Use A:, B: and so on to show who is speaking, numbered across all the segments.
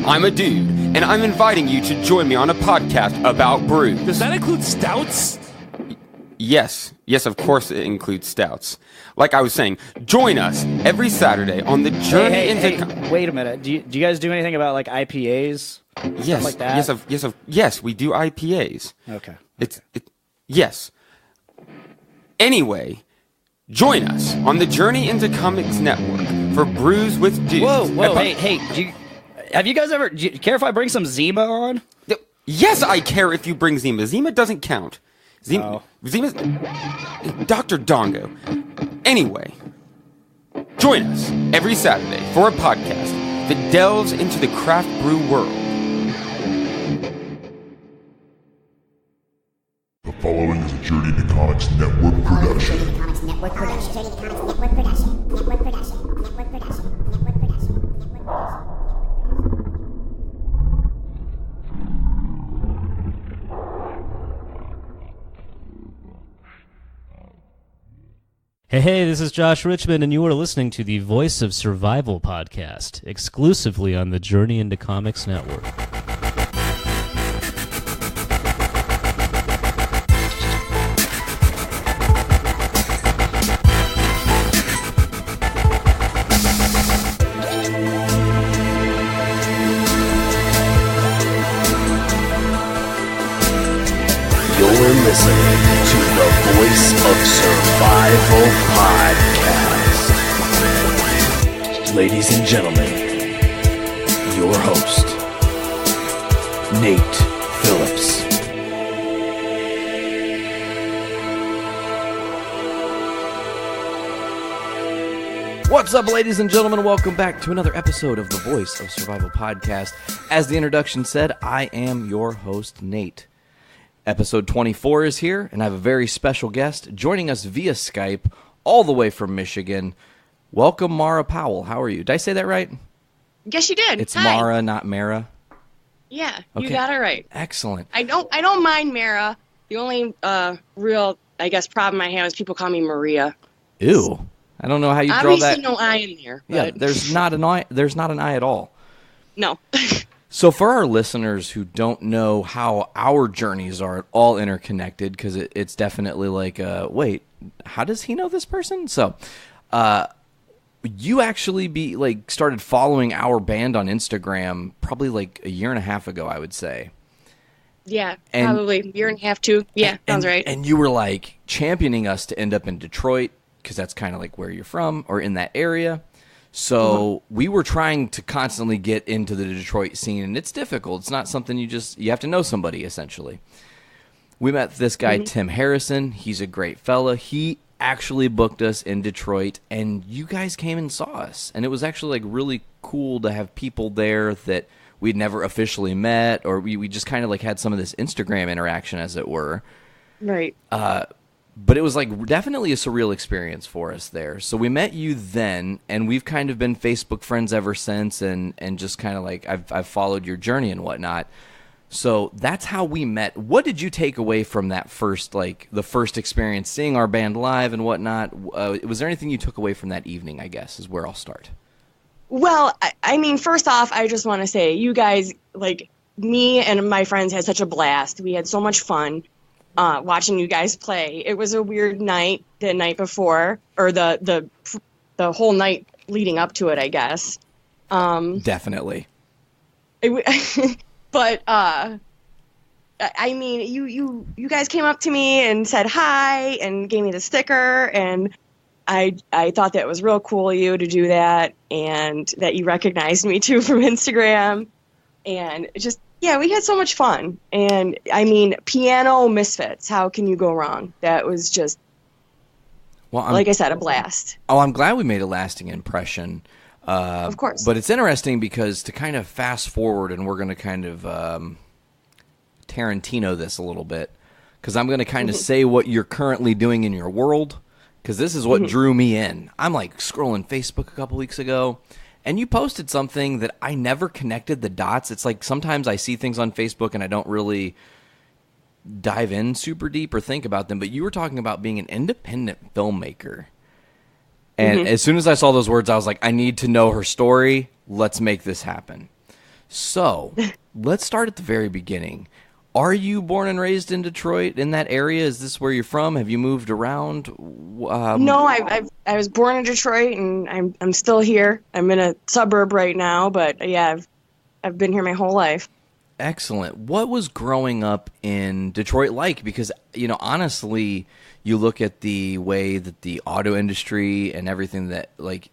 A: I'm a dude, and I'm inviting you to join me on a podcast about brews.
B: Does that include stouts?
A: Yes, of course it includes stouts. Like I was saying, join us every Saturday on the journey into...
C: Wait a minute. Do you guys do anything about like IPAs?
A: Yes,
C: Stuff like that?
A: yes, we do IPAs.
C: Okay.
A: Yes. Anyway, join us on the Journey into Comics Network for Brews with Dudes.
C: Whoa, hey, have you guys ever... Do you care if I bring some Zima on?
A: Yes, I care if you bring Zima. Zima doesn't count. Zima's... Dr. Dongo. Anyway, join us every Saturday for a podcast that delves into the craft brew world.
D: The following is a Journey into Comics Network production.
E: Hey, this is Josh Richmond, and you are listening to the Voice of Survival podcast, exclusively on the Journey into Comics Network.
F: You're listening to the Voice of Survival podcast. Ladies and gentlemen, your host, Nate Phillips.
G: What's up, ladies and gentlemen? Welcome back to another episode of the Voice of Survival podcast. As the introduction said, I am your host, Nate. Episode 24 is here, and I have a very special guest joining us via Skype all the way from Michigan. Welcome, Mara Powell. How are you? Did I say that right?
H: Yes, you did.
G: It's
H: Hi.
G: Mara, not Mara.
H: Yeah,
G: Okay.
H: you got it right.
G: Excellent.
H: I don't mind Mara. The only real, I guess, problem I have is people call me Maria.
G: Ew. I don't know how you draw
H: Obviously,
G: that.
H: no I in there.
G: Yeah,
H: But
G: there's not an I. There's not an I at all.
H: no.
G: So for our listeners who don't know how our journeys are all interconnected, because it's definitely like, wait, how does he know this person? So, you actually started following our band on Instagram probably like a year and a half ago, I would say.
H: Yeah,
G: And-
H: probably a year and a half, too. Yeah, sounds right.
G: And you were like championing us to end up in Detroit, because that's kind of like where you're from, or in that area. So we were trying to constantly get into the Detroit scene, and it's difficult. It's not something you have to know somebody, essentially. We met this guy, Tim Harrison. He's a great fella. He actually booked us in Detroit, and you guys came and saw us. And it was actually like really cool to have people there that we'd never officially met, or we just kind of like had some of this Instagram interaction, as it were.
H: Right.
G: But it was like definitely a surreal experience for us there. So we met you then, and we've kind of been Facebook friends ever since, and just kind of like I've followed your journey and whatnot. So that's how we met. What did you take away from that first, like the first experience, seeing our band live and whatnot? Was there anything you took away from that evening, I guess, is where I'll start.
H: Well, I mean, first off, I just want to say, you guys, like, me and my friends had such a blast. We had so much fun. Watching you guys play. It was a weird night the night before, or the whole night leading up to it, I guess.
G: Definitely.
H: But I mean, you guys came up to me and said hi and gave me the sticker, and I thought that was real cool of you to do that, and that you recognized me too from Instagram, and just. Yeah, we had so much fun. And, I mean, piano misfits. How can you go wrong? That was just, like I said, a blast.
G: Oh, I'm glad we made a lasting impression.
H: Of course.
G: But it's interesting because to kind of fast forward, and we're going to kind of Tarantino this a little bit, because I'm going to kind of say what you're currently doing in your world, because this is what drew me in. I'm like scrolling Facebook a couple weeks ago, and you posted something that I never connected the dots. It's like sometimes I see things on Facebook and I don't really dive in super deep or think about them, but you were talking about being an independent filmmaker. And as soon as I saw those words, I was like, I need to know her story. Let's make this happen. So let's start at the very beginning. Are you born and raised in Detroit, in that area? Is this where you're from? Have you moved around?
H: No, I was born in Detroit, and I'm still here. I'm in a suburb right now, but yeah, I've been here my whole life.
G: Excellent. What was growing up in Detroit like? Because, honestly, you look at the way that the auto industry and everything that, like,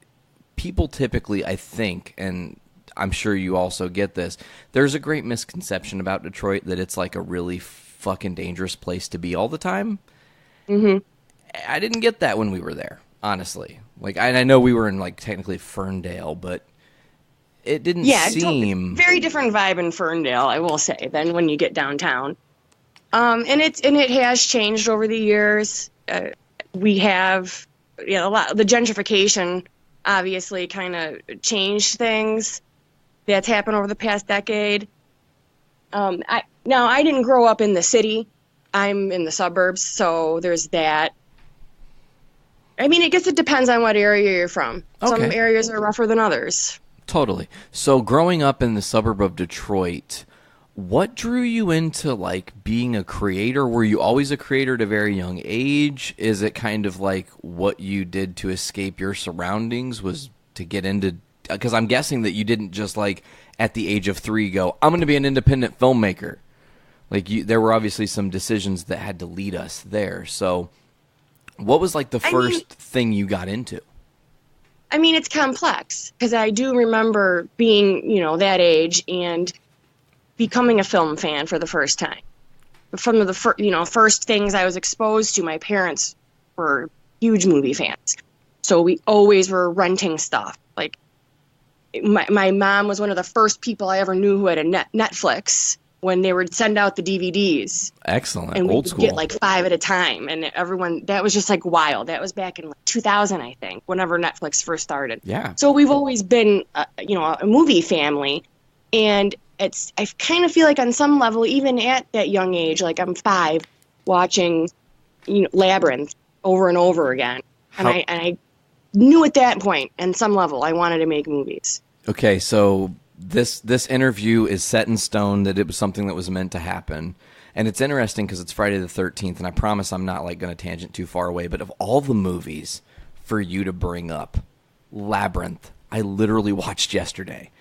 G: people typically, I think, and I'm sure you also get this, there's a great misconception about Detroit that it's like a really fucking dangerous place to be all the time.
H: Mm-hmm.
G: I didn't get that when we were there, honestly. Like, I know we were in, like, technically Ferndale, but it didn't seem...
H: very different vibe in Ferndale, I will say, than when you get downtown. And it has changed over the years. We have, a lot. The gentrification obviously kind of changed things. That's happened over the past decade. I didn't grow up in the city. I'm in the suburbs, so there's that. I mean, I guess it depends on what area you're from.
G: Okay.
H: Some areas are rougher than others.
G: Totally. So growing up in the suburb of Detroit, what drew you into, like, being a creator? Were you always a creator at a very young age? Is it kind of like what you did to escape your surroundings was to get into... Because I'm guessing that you didn't just, like, at the age of 3 go, I'm going to be an independent filmmaker. Like, there were obviously some decisions that had to lead us there. So what was, like, the first thing you got into?
H: I mean, it's complex, because I do remember being, that age and becoming a film fan for the first time. From the first things I was exposed to, my parents were huge movie fans. So we always were renting stuff. Like, my mom was one of the first people I ever knew who had a Netflix when they would send out the DVDs.
G: Excellent.
H: And we
G: Old
H: would
G: school.
H: get like 5 at a time. And everyone, that was just like wild. That was back in like 2000, I think, whenever Netflix first started.
G: Yeah.
H: So we've always been, a movie family. And I kind of feel like on some level, even at that young age, like I'm 5, watching, Labyrinth over and over again. And I knew at that point, on some level, I wanted to make movies.
G: Okay, so this interview is set in stone that it was something that was meant to happen. And it's interesting because it's Friday the 13th, and I promise I'm not like going to tangent too far away, but of all the movies for you to bring up, Labyrinth, I literally watched yesterday.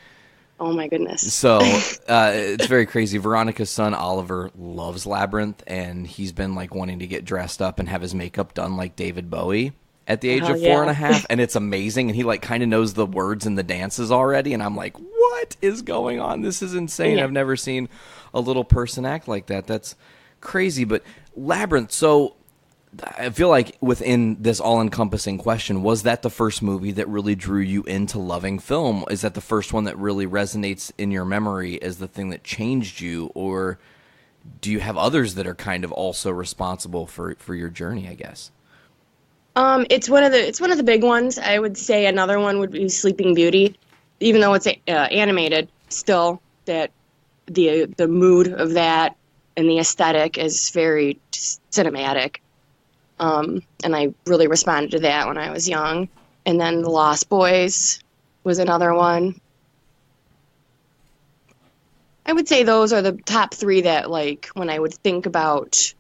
H: Oh my goodness.
G: So it's very crazy. Veronica's son, Oliver, loves Labyrinth, and he's been like wanting to get dressed up and have his makeup done like David Bowie at the age of 4.5, and it's amazing. And he like kind of knows the words and the dances already, and I'm like, what is going on? This is insane.
H: Yeah.
G: I've never seen a little person act like that. That's crazy. But Labyrinth, so I feel like within this all-encompassing question, was that the first movie that really drew you into loving film? Is that the first one that really resonates in your memory as the thing that changed you? Or do you have others that are kind of also responsible for your journey, I guess?
H: It's one of the big ones. I would say another one would be Sleeping Beauty, even though it's animated. Still, that the mood of that and the aesthetic is very cinematic. And I really responded to that when I was young. And then The Lost Boys was another one. I would say those are the top 3 that, like, when I would think about,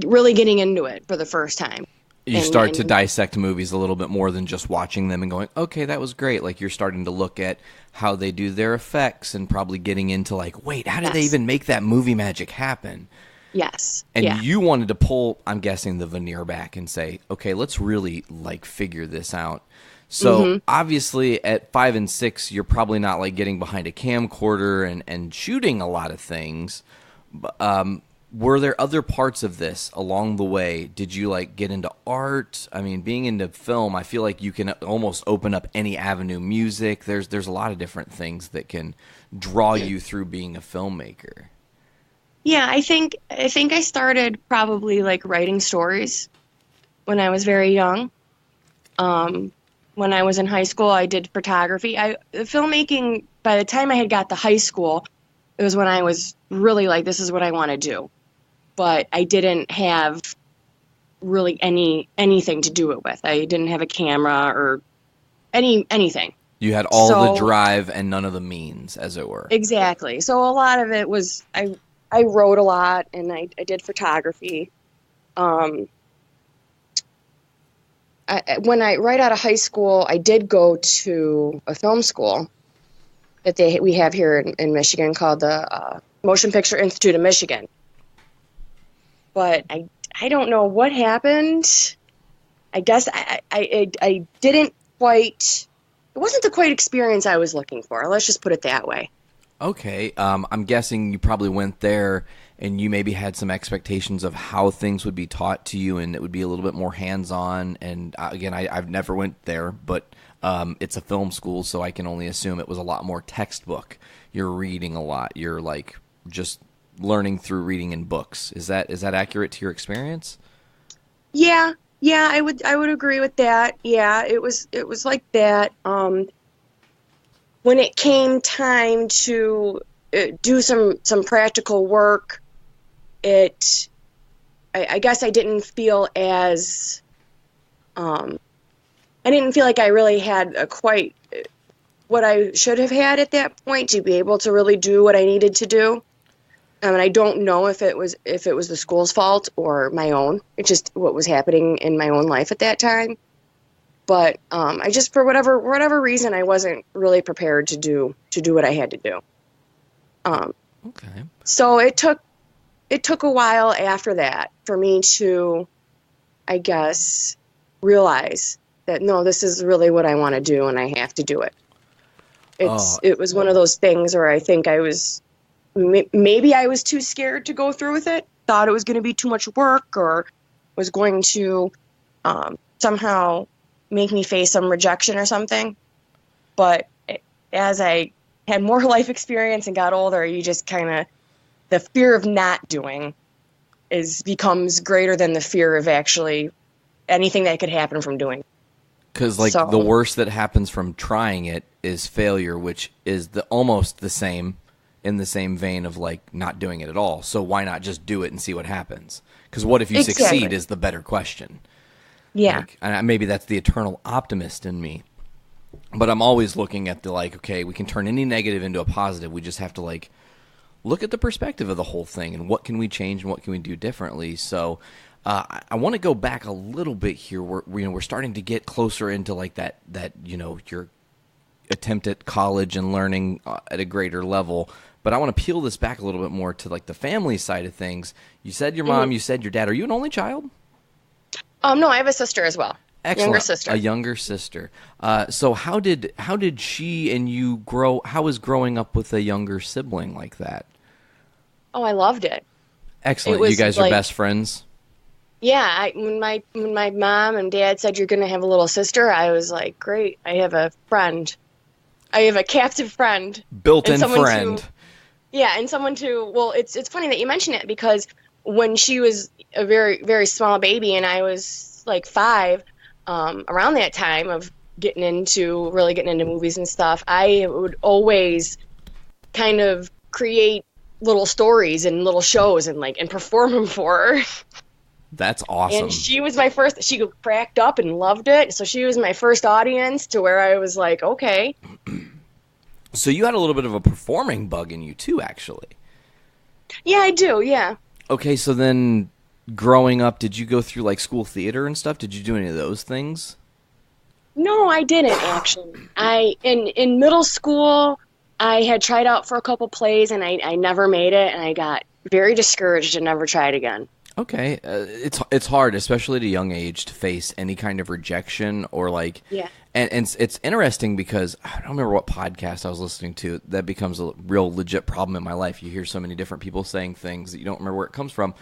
H: really getting into it for the first time.
G: You start to dissect movies a little bit more than just watching them and going, okay, that was great. Like, you're starting to look at how they do their effects and probably getting into, like, wait, how did they even make that movie magic happen?
H: Yes.
G: And you wanted to pull, I'm guessing, the veneer back and say, okay, let's really, like, figure this out. So, obviously, at 5 and 6, you're probably not, like, getting behind a camcorder and shooting a lot of things. Were there other parts of this along the way? Did you, like, get into art? I mean, being into film, I feel like you can almost open up any avenue. Music, there's a lot of different things that can draw you through being a filmmaker.
H: Yeah, I think I started probably like writing stories when I was very young. When I was in high school, I did photography. Filmmaking, by the time I had got to high school, it was when I was really like, this is what I want to do. But I didn't have really anything to do it with. I didn't have a camera or anything.
G: You had all the
H: So-
G: drive and none of the means, as it were.
H: Exactly. So a lot of it was I wrote a lot and I did photography. When I right out of high school, I did go to a film school that we have here in Michigan called the Motion Picture Institute of Michigan. But I don't know what happened. I guess I didn't quite. It wasn't the quite experience I was looking for. Let's just put it that way.
G: Okay, I'm guessing you probably went there and you maybe had some expectations of how things would be taught to you, and it would be a little bit more hands-on. And again, I've never went there, but it's a film school, so I can only assume it was a lot more textbook. You're reading a lot. You're like just learning through reading in books. Is that accurate to your experience?
H: Yeah, I would agree with that. Yeah, it was like that. When it came time to do some practical work, I guess I didn't feel as I didn't feel like I really had quite what I should have had at that point to be able to really do what I needed to do. And I don't know if it was the school's fault or my own. It's just what was happening in my own life at that time. But I just, for whatever reason, I wasn't really prepared to do what I had to do.
G: Okay.
H: So it took a while after that for me to, I guess, realize that no, this is really what I want to do, and I have to do it. It was one of those things where I think I was. Maybe I was too scared to go through with it, thought it was going to be too much work or was going to somehow make me face some rejection or something. But as I had more life experience and got older, you just kind of, the fear of not doing becomes greater than the fear of actually anything that could happen from doing.
G: Because the worst that happens from trying it is failure, which is almost the same. In the same vein of like not doing it at all. So why not just do it and see what happens? Because what if you succeed is the better question.
H: Yeah.
G: And maybe that's the eternal optimist in me. But I'm always looking at okay, we can turn any negative into a positive. We just have to look at the perspective of the whole thing and what can we change and what can we do differently. So I want to go back a little bit here. We're starting to get closer into that your attempt at college and learning at a greater level. But I want to peel this back a little bit more to the family side of things. You said your mom, you said your dad. Are you an only child?
H: No, I have a sister as well.
G: Excellent.
H: Younger sister.
G: A younger sister. So how did she and you grow? How was growing up with a younger sibling like that?
H: Oh, I loved it.
G: Excellent. You guys are best friends?
H: Yeah. When my mom and dad said you're going to have a little sister, I was like, great. I have a friend. I have a captive friend.
G: Built-in friend.
H: Yeah, and someone to, well, it's funny that you mention it because when she was a very, very small baby and I was like 5, around that time of really getting into movies and stuff, I would always kind of create little stories and little shows and perform them for her.
G: That's awesome.
H: And she was my first, she cracked up and loved it. So she was my first audience to where I was like, okay.
G: So you had a little bit of a performing bug in you too, actually.
H: Yeah, I do. Yeah.
G: Okay. So then growing up, did you go through school theater and stuff? Did you do any of those things?
H: No, I didn't actually. In middle school, I had tried out for a couple plays and I never made it and I got very discouraged and never tried again.
G: Okay, it's hard, especially at a young age, to face any kind of rejection or
H: yeah.
G: And it's interesting because I don't remember what podcast I was listening to that becomes a real legit problem in my life. You hear so many different people saying things that you don't remember where it comes from.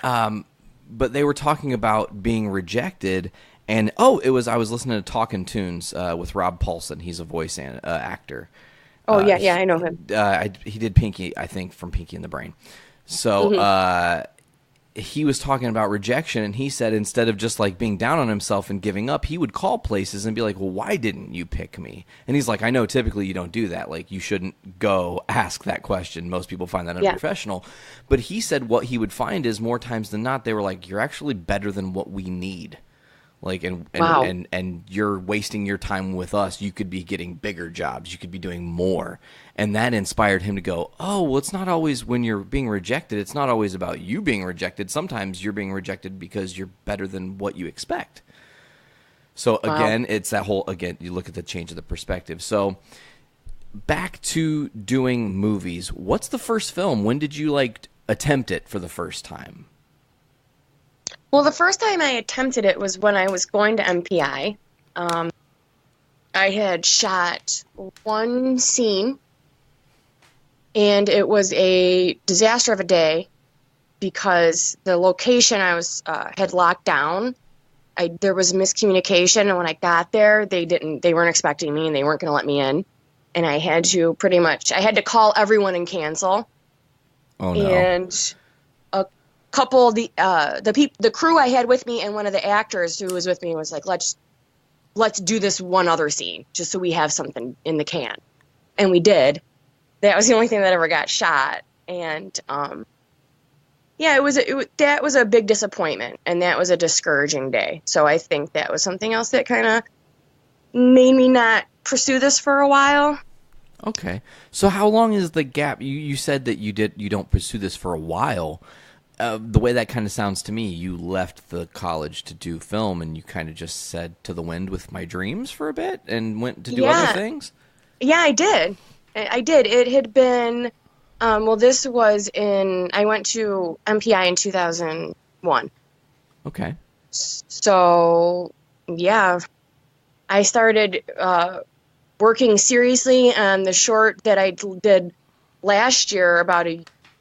G: But they were talking about being rejected, and I was listening to Talkin' Tunes with Rob Paulson. He's a voice actor.
H: Oh yeah, I know him.
G: He did Pinky, I think, from Pinky and the Brain. So. He was talking about rejection, and he said instead of just being down on himself and giving up, he would call places and be like, well, why didn't you pick me? And he's like, I know typically you don't do that. You shouldn't go ask that question. Most people find that unprofessional. Yeah. But he said what he would find is more times than not, they were like, you're actually better than what we need. Like, and
H: Wow.
G: and you're wasting your time with us. You could be getting bigger jobs. You could be doing more. And that inspired him to go, oh, well, it's not always when you're being rejected. It's not always about you being rejected. Sometimes you're being rejected because you're better than what you expect. So again, it's that whole, again, you look at the change of the perspective. So back to doing movies. What's the first film? When did you like attempt it for the first time?
H: Well, the first time I attempted it was when I was going to MPI. I had shot one scene, and it was a disaster of a day because the location I was had locked down. There was miscommunication, and when I got there, they weren't expecting me, and they weren't going to let me in, and I had to call everyone and cancel.
G: Oh no!
H: And a couple of the crew I had with me and one of the actors who was with me was like, let's do this one other scene just so we have something in the can, and we did. That was the only thing that ever got shot, and yeah, that was a big disappointment, and that was a discouraging day. So I think that was something else that kind of made me not pursue this for a while.
G: Okay. So how long is the gap? You said that you don't pursue this for a while. The way that kind of sounds to me, you left the college to do film and you kind of just said to the wind with my dreams for a bit and went to do other things?
H: Yeah, I did. It had been, I went to MPI in 2001.
G: Okay.
H: So, yeah, I started working seriously on the short that I did last year, about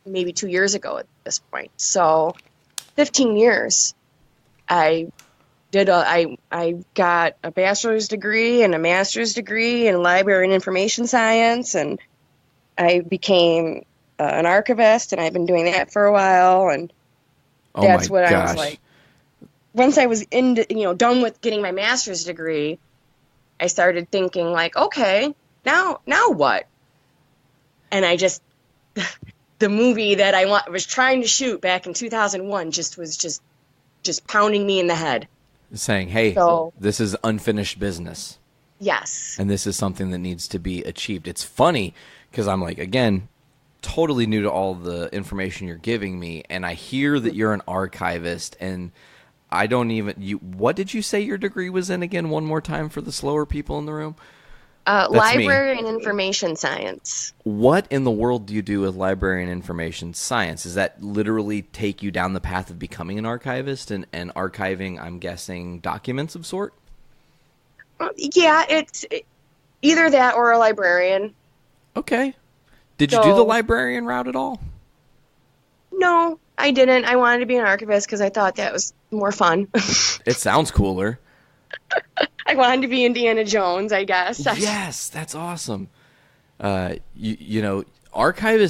H: maybe 2 years ago at this point. So 15 years. I got a bachelor's degree and a master's degree in library and information science, and I became an archivist, and I've been doing that for a while, and that's what I was like. Once I was done with getting my master's degree, I started thinking like, okay, now what? And I just the movie that I was trying to shoot back in 2001 was pounding me in the head.
G: Saying, hey, this is unfinished business.
H: Yes.
G: And this is something that needs to be achieved. It's funny because I'm like, again, totally new to all the information you're giving me. And I hear that you're an archivist, and I don't even, what did you say your degree was in again, one more time for the slower people in the room?
H: Library and information science.
G: What in the world do you do with library and information science? Does that literally take you down the path of becoming an archivist and archiving, I'm guessing, documents of sort?
H: Yeah, it's either that or a librarian.
G: Okay. Did you do the librarian route at all?
H: No, I didn't. I wanted to be an archivist because I thought that was more fun.
G: It sounds cooler.
H: I wanted to be Indiana Jones, I guess.
G: Yes, that's awesome. Archivist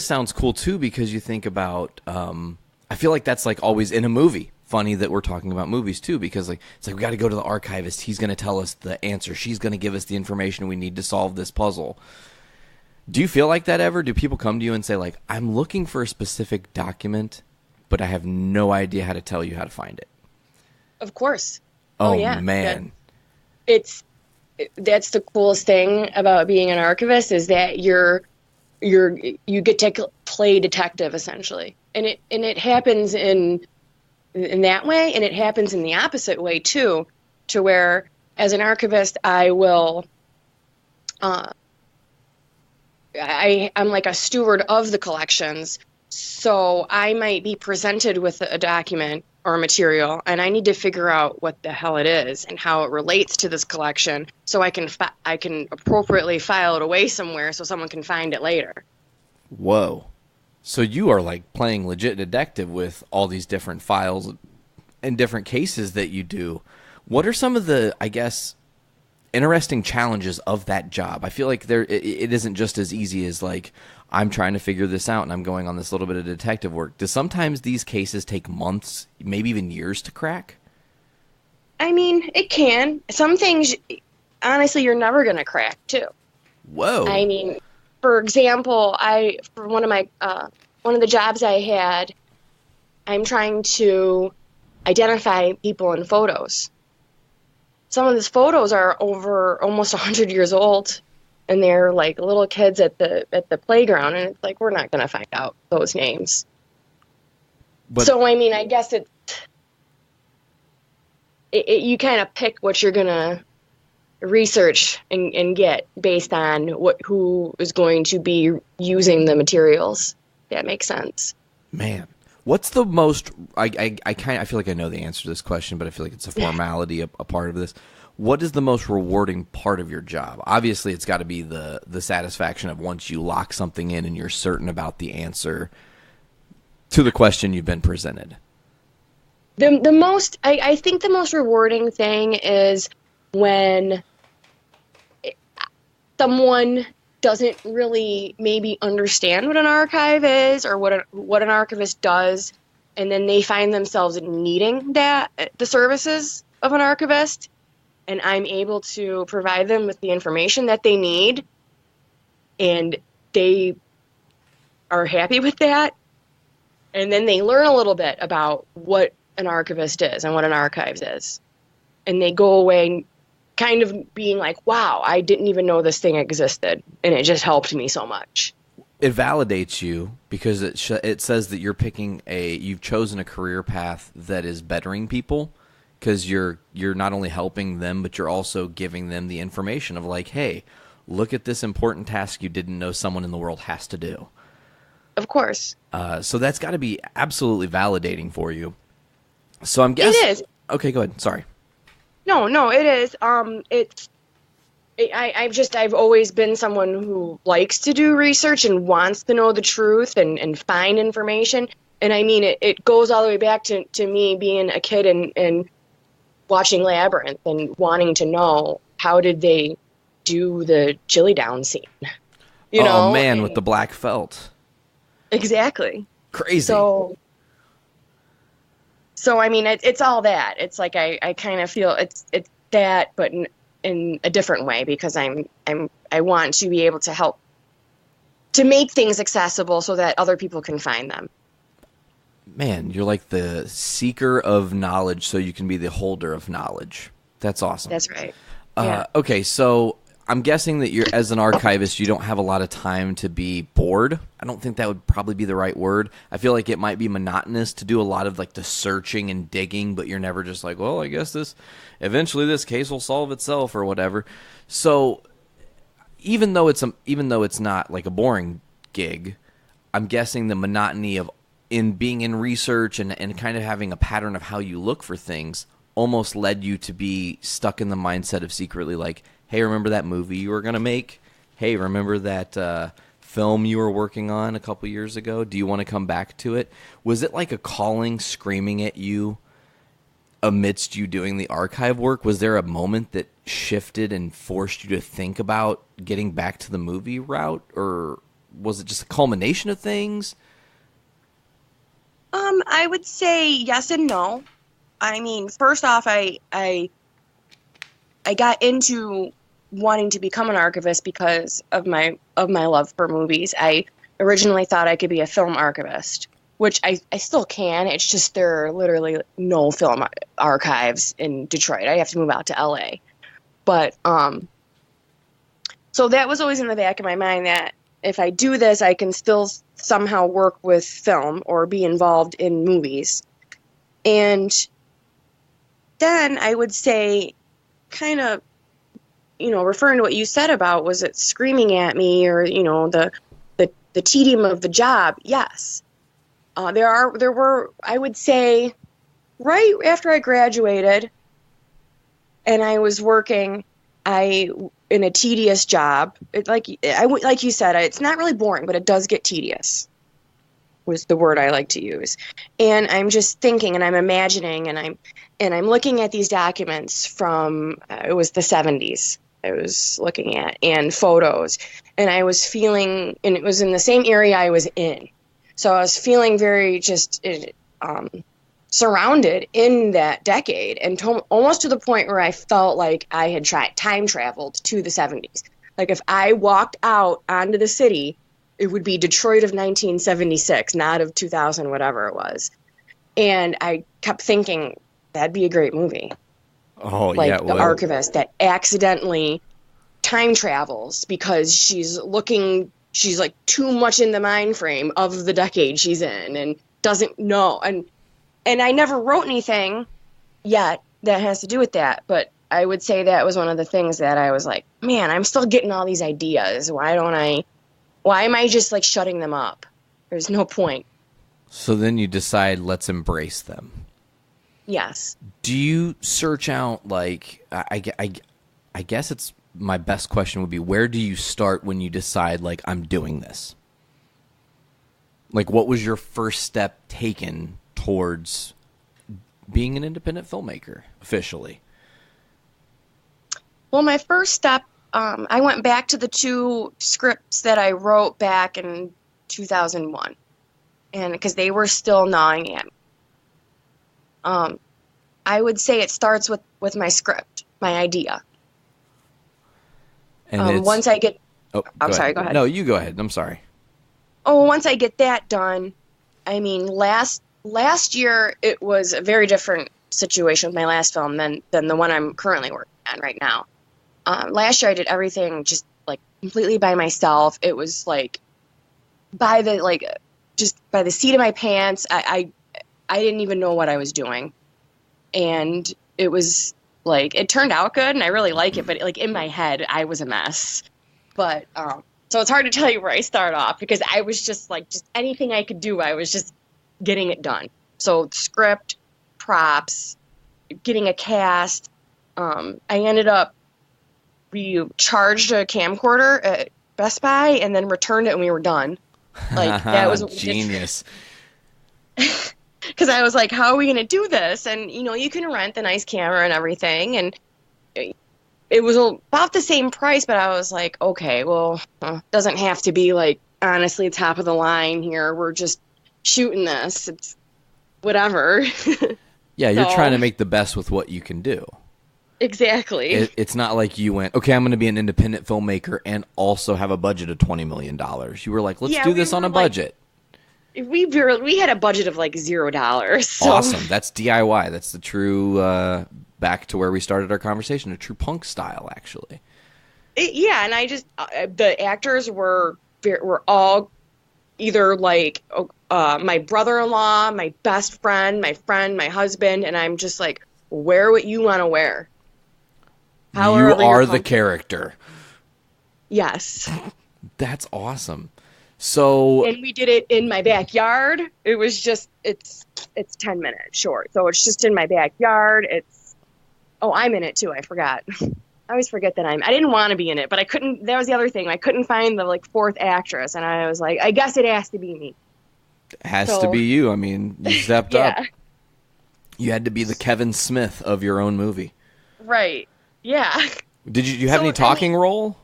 G: sounds cool too because you think about. I feel like that's like always in a movie. Funny that we're talking about movies too, because it's like we got to go to the archivist. He's going to tell us the answer. She's going to give us the information we need to solve this puzzle. Do you feel like that ever? Do people come to you and say like, "I'm looking for a specific document, but I have no idea how to tell you how to find it"? Of
H: course.
G: Oh
H: yeah.
G: man.
H: That's the coolest thing about being an archivist is that you get to play detective essentially, and it happens in that way, and it happens in the opposite way too, to where as an archivist I will I'm like a steward of the collections, so I might be presented with a document or material, and I need to figure out what the hell it is and how it relates to this collection, so I can appropriately file it away somewhere so someone can find it later.
G: Whoa! So you are like playing legit detective with all these different files and different cases that you do. What are some of the, I guess, interesting challenges of that job? I feel like it isn't just as easy as like, I'm trying to figure this out and I'm going on this little bit of detective work. Does sometimes these cases take months, maybe even years to crack?
H: I mean, it can. Some things, honestly, you're never going to crack, too.
G: Whoa.
H: I mean, for example, for one of the jobs I had, I'm trying to identify people in photos. some of these photos are over almost 100 years old, and they're like little kids at the playground, and it's like we're not going to find out those names.
G: But
H: So I mean, I guess you kind of pick what you're going to research and get based on who is going to be using the materials. That makes sense.
G: man, what's the most? I feel like I know the answer to this question, but I feel like it's a formality, a part of this. What is the most rewarding part of your job? Obviously, it's got to be the satisfaction of once you lock something in and you're certain about the answer to the question you've been presented.
H: I think the most rewarding thing is when someone doesn't really maybe understand what an archive is or what an archivist does, and then they find themselves needing the services of an archivist, and I'm able to provide them with the information that they need, and they are happy with that, and then they learn a little bit about what an archivist is and what an archives is, and they go away kind of being like, wow, I didn't even know this thing existed, and it just helped me so much.
G: It validates you because it says that you've chosen a career path that is bettering people, because you're not only helping them, but you're also giving them the information of like, hey, look at this important task you didn't know someone in the world has to do.
H: Of course.
G: So that's got to be absolutely validating for you. So I'm guessing.
H: It is.
G: Okay, go ahead. Sorry.
H: No, it is. I've always been someone who likes to do research and wants to know the truth and find information. And I mean, it goes all the way back to me being a kid and watching Labyrinth and wanting to know how did they do the Chili Down scene. You know?
G: Oh, man, with the black felt.
H: Exactly.
G: Crazy.
H: So I mean, it's all that. It's like I kind of feel it's that, but in a different way, because I want to be able to help to make things accessible so that other people can find them.
G: Man, you're like the seeker of knowledge, so you can be the holder of knowledge. That's awesome.
H: That's right. Yeah.
G: Okay, so I'm guessing that you're, as an archivist, you don't have a lot of time to be bored. I don't think that would probably be the right word. I feel like it might be monotonous to do a lot of like the searching and digging, but you're never just like, well, I guess eventually this case will solve itself or whatever. So even though it's not like a boring gig, I'm guessing the monotony of in being in research and kind of having a pattern of how you look for things almost led you to be stuck in the mindset of secretly like, hey, remember that movie you were going to make? Hey, remember that film you were working on a couple years ago? Do you want to come back to it? Was it like a calling screaming at you amidst you doing the archive work? Was there a moment that shifted and forced you to think about getting back to the movie route? Or was it just a culmination of things?
H: I would say yes and no. I mean, first off, I got into wanting to become an archivist because of my love for movies. I originally thought I could be a film archivist, which I still can. It's just there are literally no film archives in Detroit. I have to move out to LA. But so that was always in the back of my mind that if I do this, I can still somehow work with film or be involved in movies. And then I would say, kind of, referring to what you said about, was it screaming at me or, the tedium of the job? Yes. There were, I would say, right after I graduated and I was working, in a tedious job. Like you said, it's not really boring, but it does get tedious, was the word I like to use. And I'm just thinking and I'm imagining and I'm looking at these documents from, it was the 70s I was looking at, and photos, and I was feeling, and it was in the same area I was in. So I was feeling very just surrounded in that decade, and almost to the point where I felt like I had time traveled to the 70s. Like if I walked out onto the city, it would be Detroit of 1976, not of 2000, whatever it was. And I kept thinking, that'd be a great movie.
G: Oh,
H: like
G: yeah,
H: the
G: well.
H: archivist that accidentally time travels because she's like too much in the mind frame of the decade she's in and doesn't know. And I never wrote anything yet that has to do with that, but I would say that was one of the things that I was like, man, I'm still getting all these ideas. Why am I just like shutting them up? There's no point.
G: So then you decide, let's embrace them.
H: Yes.
G: Do you search out, like, I guess it's, my best question would be, where do you start when you decide, like, I'm doing this? Like, what was your first step taken towards being an independent filmmaker, officially?
H: Well, my first step, I went back to the 2 scripts that I wrote back in 2001, and because they were still gnawing at me. I would say it starts with my script, my idea.
G: And
H: once I get,
G: Oh,
H: I'm sorry, go ahead.
G: No, you go ahead. I'm sorry.
H: Oh, once I get that done, I mean, last year it was a very different situation with my last film than the one I'm currently working on right now. Last year I did everything just like completely by myself. It was like just by the seat of my pants. I didn't even know what I was doing, and it was like it turned out good, and I really like it. But like in my head, I was a mess. But so it's hard to tell you where I start off because I was just anything I could do, I was just getting it done. So script, props, getting a cast. I ended up, we charged a camcorder at Best Buy and then returned it and we were done. Like that was
G: genius.
H: Because I was like, how are we going to do this? And you can rent the nice camera and everything, and it was about the same price, but I was like, okay, well, doesn't have to be like honestly top of the line here. We're just shooting this. It's whatever.
G: Yeah, you're trying to make the best with what you can do.
H: Exactly.
G: It's not like you went, okay, I'm going to be an independent filmmaker and also have a budget of $20 million. You were like, let's do this on a budget.
H: We had a budget of like $0. So.
G: Awesome. That's DIY. That's the true, back to where we started our conversation, a true punk style, actually.
H: Yeah, and I just, the actors were all either like my brother-in-law, my best friend, my husband, and I'm just like, wear what you want to wear.
G: However you are the character.
H: Yes.
G: That's awesome. So,
H: and we did it in my backyard. It was just it's 10 minutes short, so it's just in my backyard. I'm in it too. I forgot. I always forget that I didn't want to be in it, but I couldn't. That was the other thing. I couldn't find the like 4th actress, and I was like, I guess it has to be me.
G: It has to be you. I mean, you stepped up.
H: Yeah.
G: You had to be the Kevin Smith of your own movie.
H: Right. Yeah.
G: Did you have any talking role?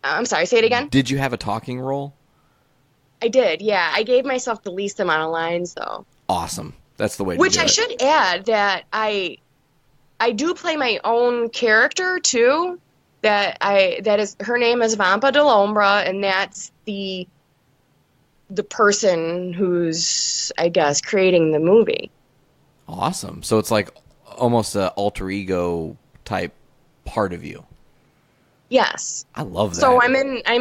H: I'm sorry. Say it again.
G: Did you have a talking role?
H: I did. Yeah. I gave myself the least amount of lines, though.
G: Awesome. That's the way to
H: Which
G: do it.
H: I should add that I do play my own character too. Her name is Vampa Delombra, and that's the person who's, I guess, creating the movie.
G: Awesome. So it's like almost an alter ego type part of you.
H: Yes.
G: I love that.
H: So I'm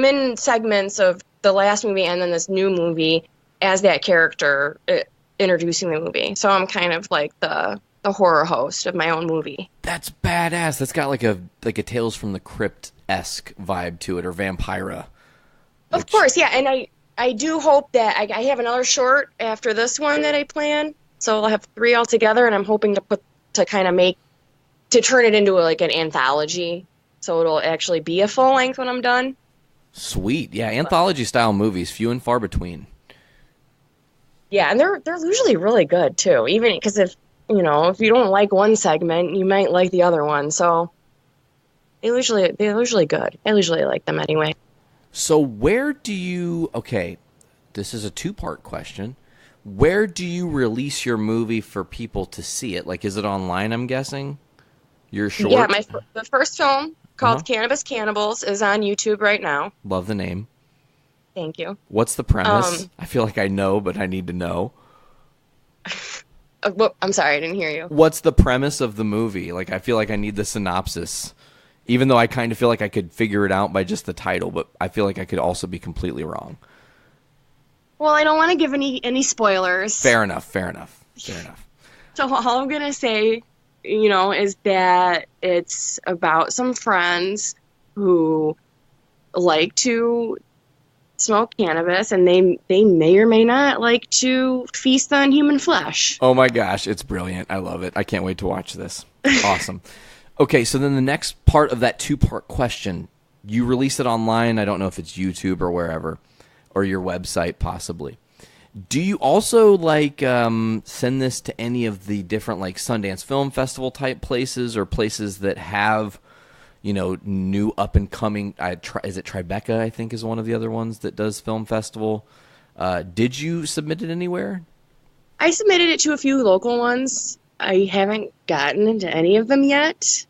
H: in segments of the last movie and then this new movie as that character introducing the movie. So I'm kind of like the horror host of my own movie.
G: That's badass. That's got like a Tales from the Crypt-esque vibe to it, or Vampira.
H: Of course, yeah. And I do hope that I have another short after this one that I plan. So I'll have 3 altogether, and I'm hoping to turn it into like an anthology. So it'll actually be a full length when I'm done.
G: Sweet. Yeah, anthology style movies, few and far between.
H: Yeah, and they're usually really good too. Even because if you don't like one segment, you might like the other one. So they're usually good. I usually like them anyway.
G: So where do you? Okay, this is a 2-part question. Where do you release your movie for people to see it? Like, is it online? I'm guessing. Your short.
H: Yeah, the first film called Cannabis Cannibals is on YouTube right now.
G: Love the name.
H: Thank you.
G: What's the premise? I feel like I know, but I need to know.
H: I'm sorry, I didn't hear you.
G: What's the premise of the movie? Like, I feel like I need the synopsis, even though I kind of feel like I could figure it out by just the title, but I feel like I could also be completely wrong.
H: Well, I don't want to give any spoilers.
G: Fair enough.
H: So all I'm gonna say, is that it's about some friends who like to smoke cannabis, and they may or may not like to feast on human flesh.
G: Oh my gosh, it's brilliant. I love it. I can't wait to watch this. Awesome. Okay, so then the next part of that 2-part question, you release it online. I don't know if it's YouTube or wherever, or your website possibly. Do you also send this to any of the different Sundance Film Festival type places, or places that have new up and coming? Is it Tribeca? I think is one of the other ones that does film festival. Did you submit it anywhere?
H: I submitted it to a few local ones. I haven't gotten into any of them yet.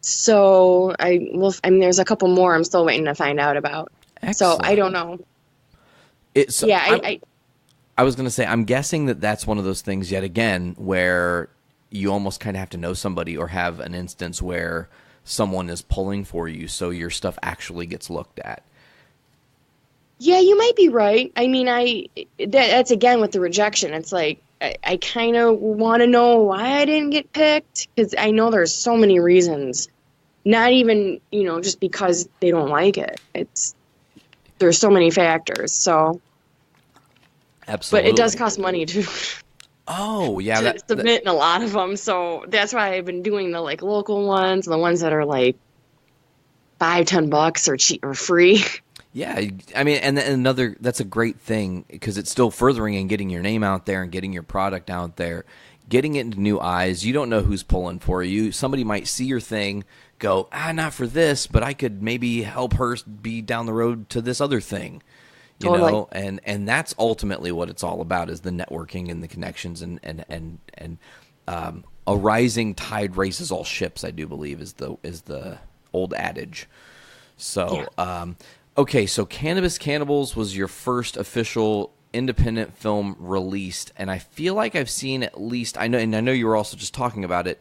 H: So there's a couple more I'm still waiting to find out about.
G: Excellent.
H: So I don't know.
G: I was going to say, I'm guessing that that's one of those things yet again where you almost kind of have to know somebody or have an instance where someone is pulling for you so your stuff actually gets looked at.
H: Yeah, you might be right. I mean, that's again with the rejection. It's like, I kind of want to know why I didn't get picked, because I know there's so many reasons. Not even, just because they don't like it. There's so many factors, so...
G: Absolutely.
H: But it does cost money to submit in a lot of them, so that's why I've been doing the local ones, the ones that are $5-10 or cheap or free.
G: Yeah, I mean, and that's a great thing, because it's still furthering and getting your name out there and getting your product out there, getting it into new eyes. You don't know who's pulling for you. Somebody might see your thing, go, not for this, but I could maybe help her be down the road to this other thing. And that's ultimately what it's all about, is the networking and the connections and a rising tide raises all ships, I do believe is the old adage. So, okay, so Cannabis Cannibals was your first official independent film released, and I feel like I've seen at least, I know you were also just talking about it.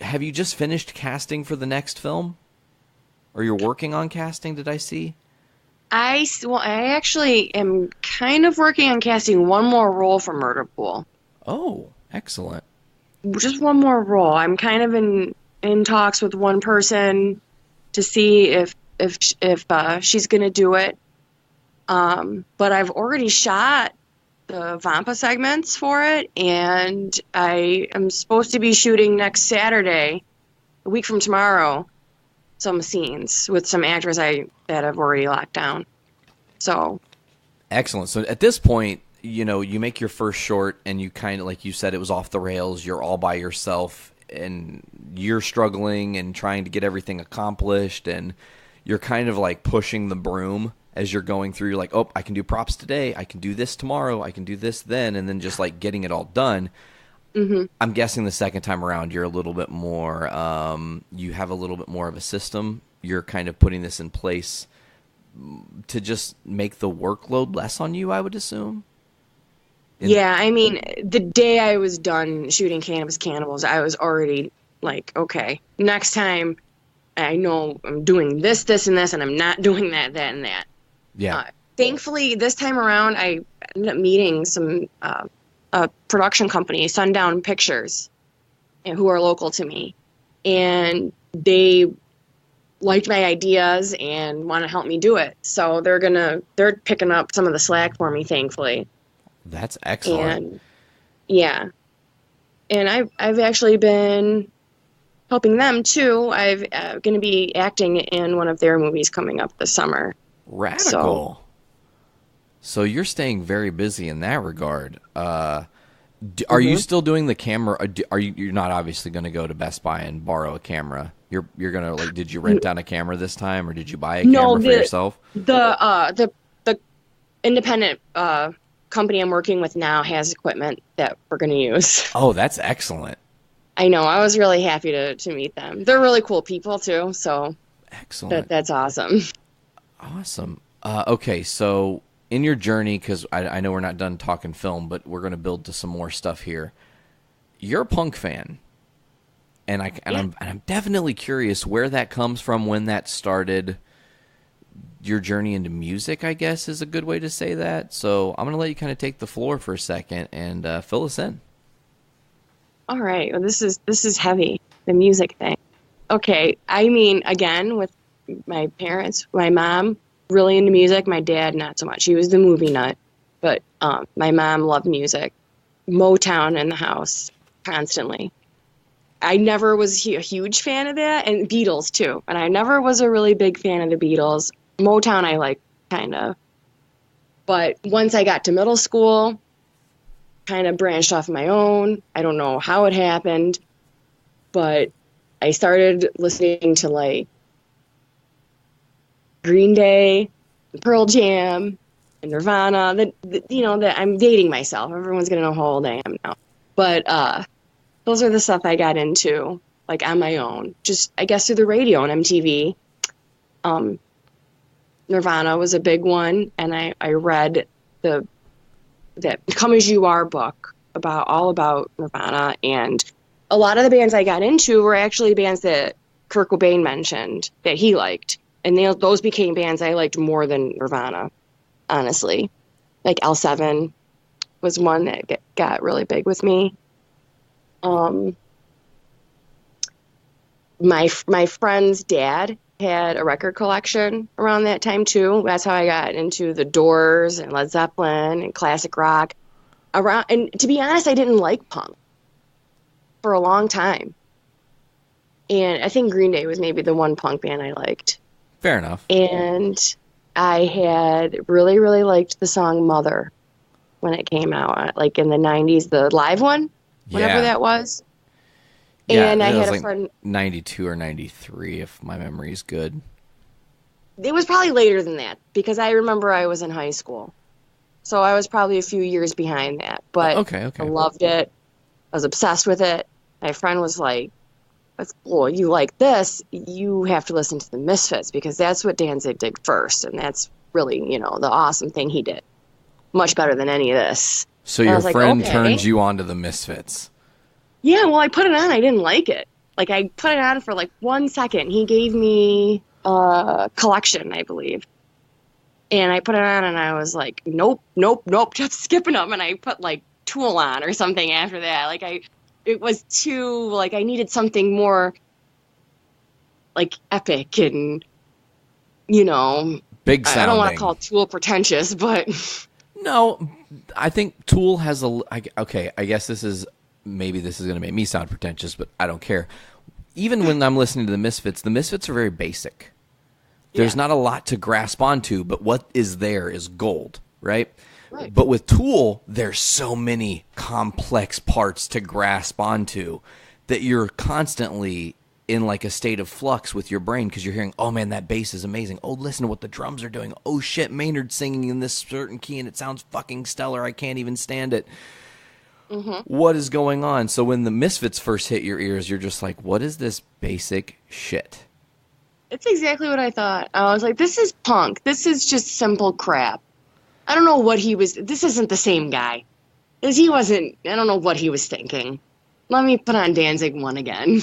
G: Have you just finished casting for the next film, or you're working on casting? Did I see?
H: I actually am kind of working on casting one more role for Murder Pool.
G: Oh, excellent.
H: Just one more role. I'm kind of in talks with one person to see if she's going to do it. But I've already shot the Vampa segments for it, and I am supposed to be shooting next Saturday, a week from tomorrow, some scenes with some actors that I've already locked down. So
G: excellent. So at this point, you make your first short, and you kind of, like you said, it was off the rails. You're all by yourself, and you're struggling and trying to get everything accomplished, and you're kind of pushing the broom as you're going through. You're like, oh, I can do props today, I can do this tomorrow, I can do this then, and then just getting it all done. Mm-hmm. I'm guessing the second time around you're a little bit more, you have a little bit more of a system. You're kind of putting this in place to just make the workload less on you, I would assume.
H: Yeah, I mean, the day I was done shooting Cannabis Cannibals, I was already like, okay, next time I know I'm doing this, and this, and I'm not doing that, and that.
G: Yeah.
H: Thankfully, this time around, I ended up meeting some a production company, Sundown Pictures, who are local to me, and they liked my ideas and want to help me do it. So they're picking up some of the slack for me, thankfully.
G: That's excellent.
H: And yeah, and I've actually been helping them too. I'm going to be acting in one of their movies coming up this summer.
G: Radical. So you're staying very busy in that regard. Are you still doing the camera? You're not obviously going to go to Best Buy and borrow a camera. You're going to did you rent down a camera this time, or did you buy a camera for yourself?
H: The independent company I'm working with now has equipment that we're going to use.
G: Oh, that's excellent.
H: I know. I was really happy to meet them. They're really cool people too. So
G: excellent.
H: That's awesome.
G: Awesome. Okay, so in your journey, because I know we're not done talking film, but we're going to build to some more stuff here. You're a punk fan, and I'm definitely curious where that comes from, when that started. Your journey into music, I guess, is a good way to say that. So I'm going to let you kind of take the floor for a second and fill us in.
H: All right. Well, this is heavy, the music thing. Okay. I mean, again, with my parents, my mom really into music. My dad, not so much. He was the movie nut, but my mom loved music. Motown in the house constantly. I never was a huge fan of that, and Beatles too. And I never was a really big fan of the Beatles. Motown I like, kind of. But once I got to middle school, kind of branched off my own. I don't know how it happened, but I started listening to like Green Day, Pearl Jam, and Nirvana. That I'm dating myself. Everyone's gonna know how old I am now. But those are the stuff I got into, like on my own. Just I guess through the radio and MTV. Nirvana was a big one, and I read that Come As You Are book all about Nirvana, and a lot of the bands I got into were actually bands that Kurt Cobain mentioned that he liked, and those became bands I liked more than Nirvana, honestly. Like L7 was one that got really big with me. My friend's dad had a record collection around that time too. That's how I got into the Doors and Led Zeppelin and classic rock. And to be honest, I didn't like punk for a long time. And I think Green Day was maybe the one punk band I liked.
G: Fair enough.
H: And I had really, really liked the song Mother when it came out, like in the 90s, the live one, whenever that was.
G: Yeah,
H: and I had
G: a
H: friend.
G: 92 or 93, if my memory is good.
H: It was probably later than that, because I remember I was in high school. So I was probably a few years behind that. But
G: Okay.
H: I loved it. I was obsessed with it. My friend was like, well, you like this, you have to listen to the Misfits, because that's what Danzig did first. And that's really, the awesome thing he did. Much better than any of this.
G: So
H: and
G: your friend
H: okay.
G: turns you on to the Misfits.
H: Yeah, well, I put it on. I didn't like it. Like, I put it on for, 1 second. He gave me a collection, I believe. And I put it on, and I was like, nope, just skipping them. And I put, Tool on or something after that. It was too, I needed something more, epic and,
G: Big sounding.
H: I don't want to call Tool pretentious, but...
G: No, I think Tool has I guess this is going to make me sound pretentious, but I don't care. Even when I'm listening to the Misfits are very basic. There's not a lot to grasp onto, but what is there is gold, right?
H: Right.
G: But with Tool, there's so many complex parts to grasp onto that you're constantly in a state of flux with your brain, because you're hearing, oh man, that bass is amazing. Oh, listen to what the drums are doing. Oh shit, Maynard's singing in this certain key and it sounds fucking stellar. I can't even stand it. Mm-hmm. What is going on? So when the Misfits first hit your ears, you're just like, what is this basic shit?
H: It's exactly what I thought. I was like, this is punk. This is just simple crap. I don't know what this isn't the same guy. I don't know what he was thinking. Let me put on Danzig 1 again.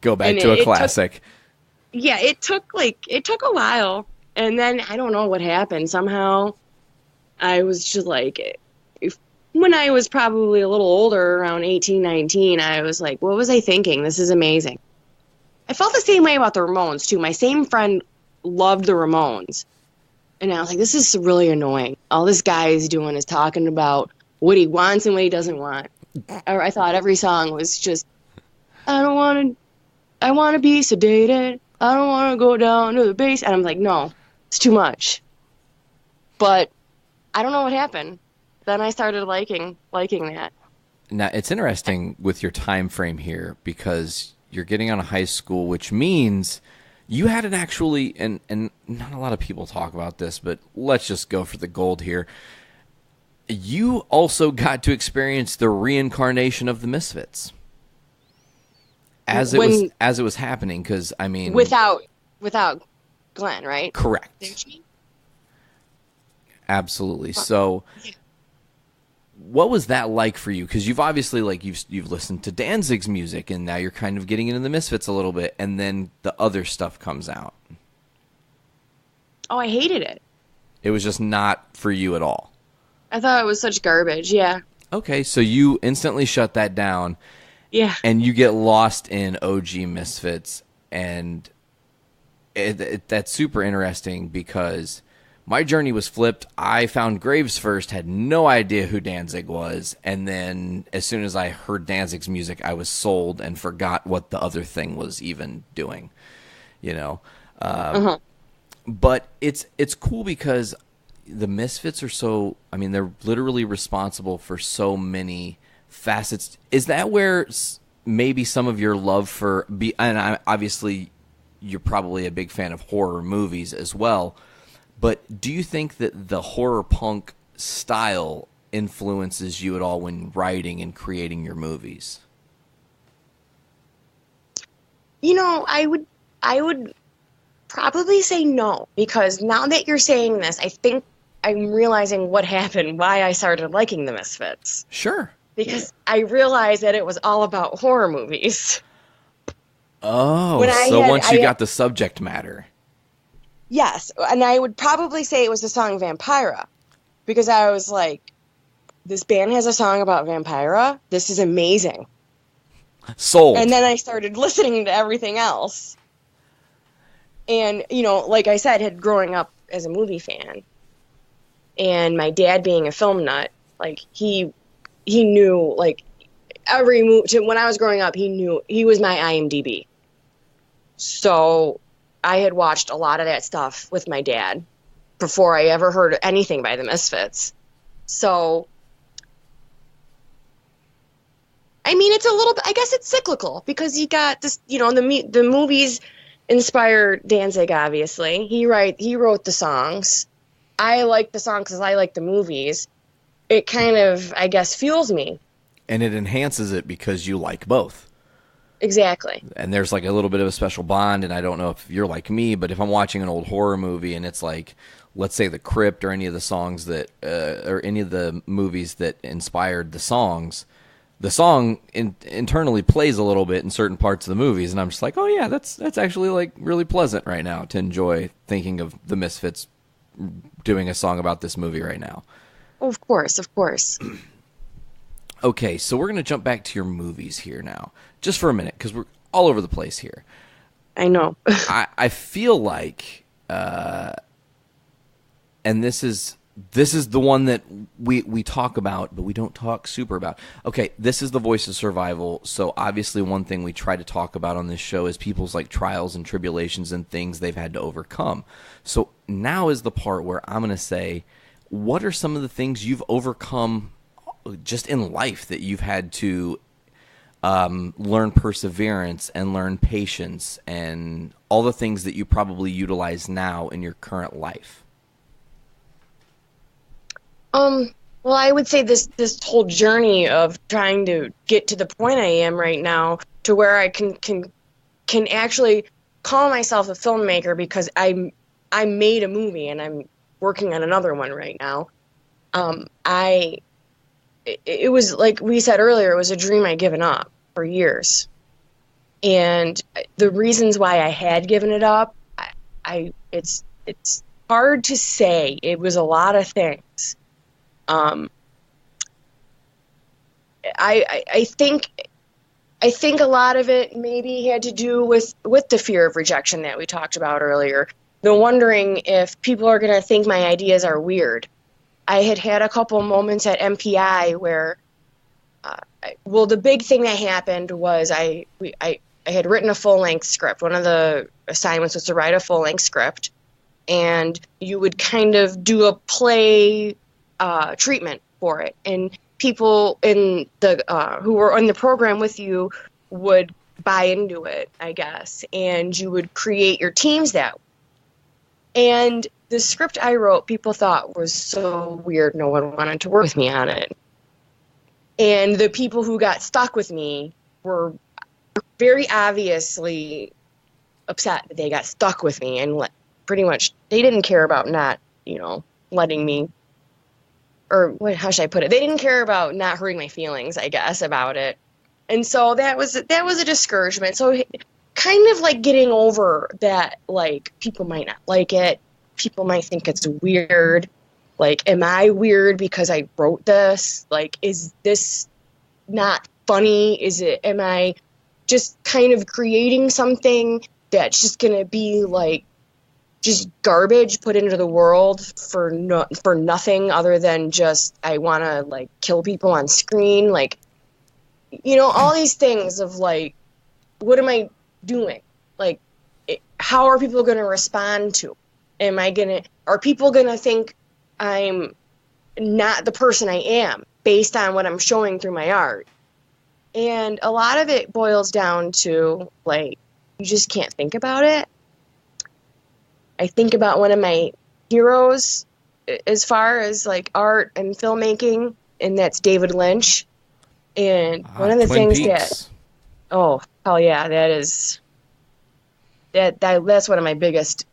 G: Go back to a classic.
H: It took a while. And then I don't know what happened. Somehow I was just when I was probably a little older, around 18, 19, I was like, what was I thinking? This is amazing. I felt the same way about the Ramones, too. My same friend loved the Ramones. And I was like, this is really annoying. All this guy is doing is talking about what he wants and what he doesn't want. I thought every song was just, I want to be sedated. I don't want to go down to the base. And I'm like, no, it's too much. But I don't know what happened. Then I started liking that.
G: Now, it's interesting with your time frame here, because you're getting out of high school, which means you had an actually, and not a lot of people talk about this, but let's just go for the gold here. You also got to experience the reincarnation of the Misfits as it was happening, because I mean,
H: without Glenn, right?
G: Correct. Absolutely. So what was that like for you? Because you've obviously, like, you've listened to Danzig's music, and now you're kind of getting into the Misfits a little bit, and then the other stuff comes out.
H: Oh, I hated it.
G: It was just not for you at all.
H: I thought it was such garbage. Yeah.
G: Okay, so you instantly shut that down.
H: Yeah.
G: And you get lost in OG Misfits, and that's super interesting because my journey was flipped. I found Graves first, had no idea who Danzig was, and then as soon as I heard Danzig's music, I was sold and forgot what the other thing was even doing, you know. But it's cool because the Misfits are so, I mean, they're literally responsible for so many facets. Is that where maybe some of your love for, obviously you're probably a big fan of horror movies as well, but do you think that the horror punk style influences you at all when writing and creating your movies?
H: You know, I would probably say no, because now that you're saying this, I think I'm realizing what happened, why I started liking the Misfits.
G: Sure.
H: Because I realized that it was all about horror movies.
G: Oh, so once you got the subject matter.
H: Yes, and I would probably say it was the song Vampira, because I was like, this band has a song about Vampira? This is amazing.
G: Sold.
H: And then I started listening to everything else. And, you know, like I said, had growing up as a movie fan. And my dad being a film nut, like, he knew, like, every movie. When I was growing up, he knew, he was my IMDb. So I had watched a lot of that stuff with my dad before I ever heard anything by the Misfits. So, I mean, it's a little bit, I guess it's cyclical, because you got this, you know, the movies inspired Danzig, obviously. He wrote the songs. I like the songs because I like the movies. It kind of, I guess, fuels me.
G: And it enhances it because you like both.
H: Exactly.
G: And there's like a little bit of a special bond, and I don't know if you're like me, but if I'm watching an old horror movie and it's like, let's say The Crypt or any of the songs that, or any of the movies that inspired the songs, the song internally plays a little bit in certain parts of the movies, and I'm just like, oh yeah, that's actually like really pleasant right now to enjoy thinking of the Misfits doing a song about this movie right now.
H: Of course, of course.
G: Okay, so we're going to jump back to your movies here now, just for a minute, because we're all over the place here.
H: I know.
G: I feel like, and this is the one that we talk about, but we don't talk super about. Okay, this is the Voice of Survival, so obviously one thing we try to talk about on this show is people's like trials and tribulations and things they've had to overcome. So now is the part where I'm going to say, what are some of the things you've overcome just in life that you've had to learn perseverance and learn patience and all the things that you probably utilize now in your current life?
H: Well, I would say this whole journey of trying to get to the point I am right now, to where I can actually call myself a filmmaker, because I made a movie and I'm working on another one right now. It was, like we said earlier, it was a dream I'd given up for years. And the reasons why I had given it up, it's hard to say. It was a lot of things. I think a lot of it maybe had to do with the fear of rejection that we talked about earlier. The wondering if people are going to think my ideas are weird. I had a couple moments at MPI where, the big thing that happened was I had written a full-length script. One of the assignments was to write a full-length script, and you would kind of do a play treatment for it, and people in the who were on the program with you would buy into it, I guess, and you would create your teams that way. And the script I wrote, people thought was so weird, no one wanted to work with me on it. And the people who got stuck with me were very obviously upset that they got stuck with me, and pretty much they didn't care about not, letting me how should I put it? They didn't care about not hurting my feelings, I guess, about it. And so that was a discouragement. So kind of like getting over that, like, people might not like it. People might think it's weird. Like, am I weird because I wrote this? Like, is this not funny? Am I just kind of creating something that's just going to be like just garbage put into the world for nothing other than just I want to like kill people on screen? Like, all these things of like, what am I doing? Like, how are people going to respond to? Are people going to think I'm not the person I am based on what I'm showing through my art? And a lot of it boils down to, like, you just can't think about it. I think about one of my heroes as far as, like, art and filmmaking, and that's David Lynch. And one of the
G: Twin
H: things
G: Peaks.
H: oh, hell yeah, that's one of my biggest,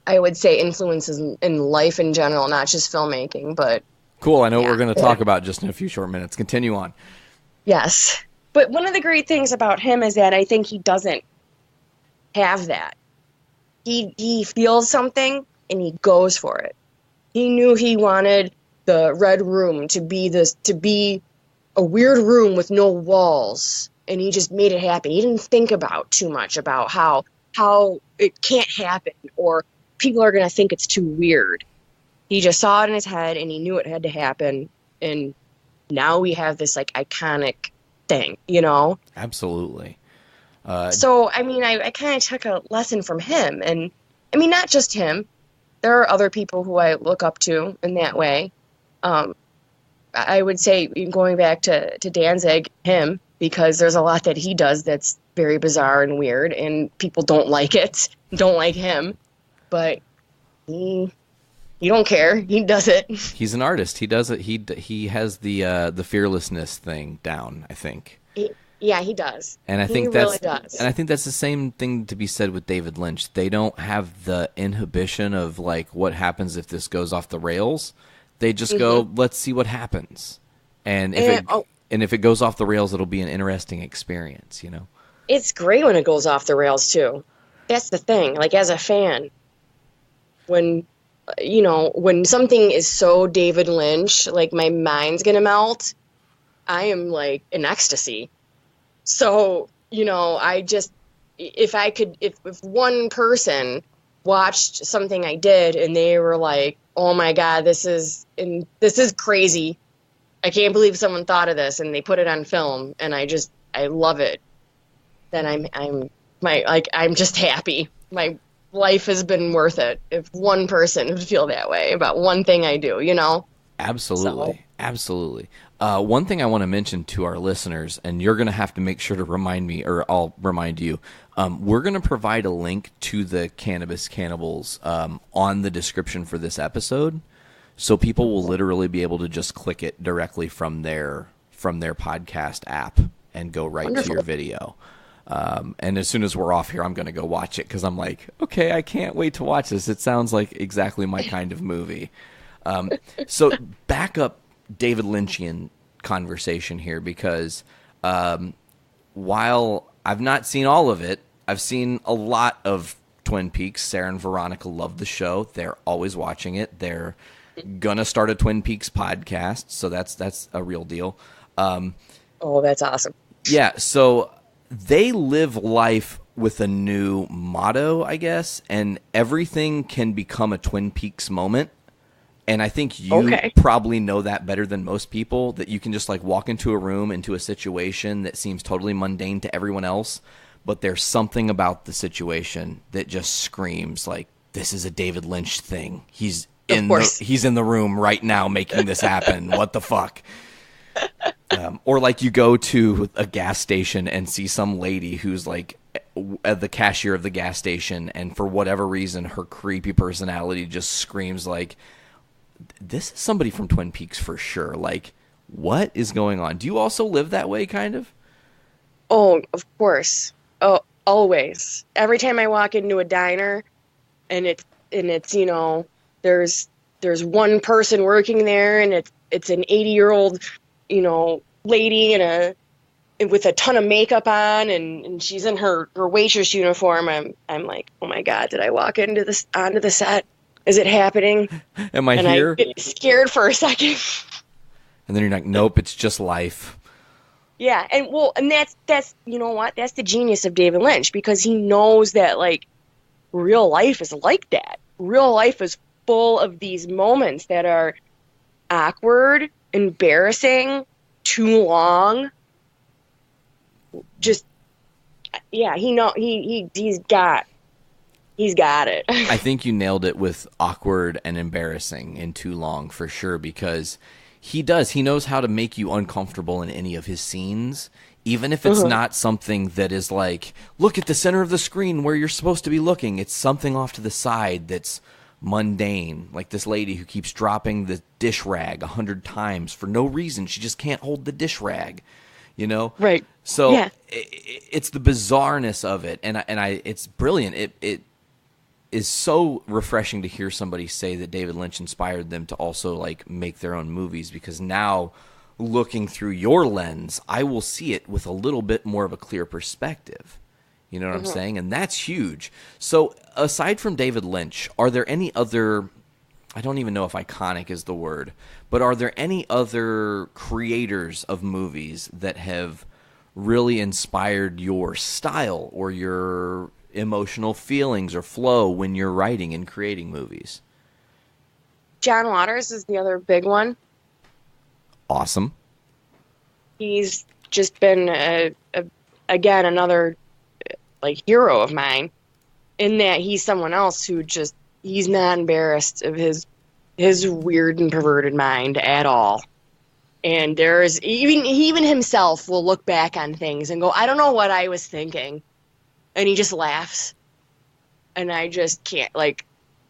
H: I would say, influences in life in general, not just filmmaking, but...
G: Cool, I know what we're going to talk about just in a few short minutes. Continue on.
H: Yes. But one of the great things about him is that I think he doesn't have that. He feels something and he goes for it. He knew he wanted the Red Room to be a weird room with no walls, and he just made it happen. He didn't think about too much about how it can't happen or people are going to think it's too weird. He just saw it in his head and he knew it had to happen, and now we have this like iconic thing,
G: Absolutely.
H: So, I mean, I kind of took a lesson from him, and I mean, not just him. There are other people who I look up to in that way. I would say, going back to Danzig, him, because there's a lot that he does that's very bizarre and weird, and people don't like it, don't like him, but he don't care. He does it.
G: He's an artist. He does it. He has the fearlessness thing down, I think.
H: Yeah, he does.
G: And I think
H: really does.
G: And I think that's the same thing to be said with David Lynch. They don't have the inhibition of like what happens if this goes off the rails. They just go, let's see what happens. And if it goes off the rails, it'll be an interesting experience,
H: It's great when it goes off the rails too. That's the thing. Like, as a fan, when something is so David Lynch, like, my mind's gonna melt. I am like in ecstasy. So, if one person watched something I did and they were like, oh my God, this is crazy. I can't believe someone thought of this, and they put it on film, and I love it. Then I'm just happy. My life has been worth it if one person would feel that way about one thing I do,
G: Absolutely.
H: So.
G: Absolutely. One thing I want to mention to our listeners, and you're going to have to make sure to remind me, or I'll remind you, we're going to provide a link to the Cannabis Cannibals on the description for this episode, so people will literally be able to just click it directly from their podcast app and go right to your video. And as soon as we're off here, I'm going to go watch it because I'm like, okay, I can't wait to watch this. It sounds like exactly my kind of movie. So back up David Lynchian conversation here, because while I've not seen all of it, I've seen a lot of Twin Peaks. Sarah and Veronica love the show. They're always watching it. They're gonna start a Twin Peaks podcast, so that's a real deal.
H: That's awesome.
G: Yeah, so they live life with a new motto, I guess, and everything can become a Twin Peaks moment. And I think you probably know that better than most people, that you can just like walk into a room, into a situation that seems totally mundane to everyone else, but there's something about the situation that just screams like, this is a David Lynch thing. He's in the room right now making this happen. What the fuck? Or like you go to a gas station and see some lady who's like the cashier of the gas station, and for whatever reason, her creepy personality just screams like, this is somebody from Twin Peaks for sure. Like, what is going on? Do you also live that way, kind of?
H: Oh, of course. Oh, always. Every time I walk into a diner, and it's there's one person working there, and it's an 80-year-old, lady with a ton of makeup on, and she's in her waitress uniform. I'm like, oh my God, did I walk onto the set? Is it happening?
G: Am I
H: and
G: here?
H: I get scared for a second.
G: And then you're like, nope, it's just life.
H: Yeah, and that's you know what? That's the genius of David Lynch, because he knows that like real life is like that. Real life is full of these moments that are awkward, embarrassing, too long. Just yeah, he's got it.
G: I think you nailed it with awkward and embarrassing and too long for sure, because he knows how to make you uncomfortable in any of his scenes, even if it's not something that is like, look at the center of the screen where you're supposed to be looking. It's something off to the side that's mundane, like this lady who keeps dropping the dish rag 100 times for no reason. She just can't hold the dish rag,
H: Right.
G: So
H: yeah.
G: it's the bizarreness of it, and it's brilliant. It is so refreshing to hear somebody say that David Lynch inspired them to also like make their own movies, because now looking through your lens, I will see it with a little bit more of a clear perspective. You know what I'm saying? And that's huge. So aside from David Lynch, are there any other, I don't even know if iconic is the word, but are there any other creators of movies that have really inspired your style or your emotional feelings or flow when you're writing and creating movies?
H: John Waters is the other big one.
G: Awesome.
H: He's just been again another like hero of mine, in that he's someone else who just, he's not embarrassed of his weird and perverted mind at all. And there's even himself will look back on things and go, I don't know what I was thinking. And he just laughs. And I just can't, like,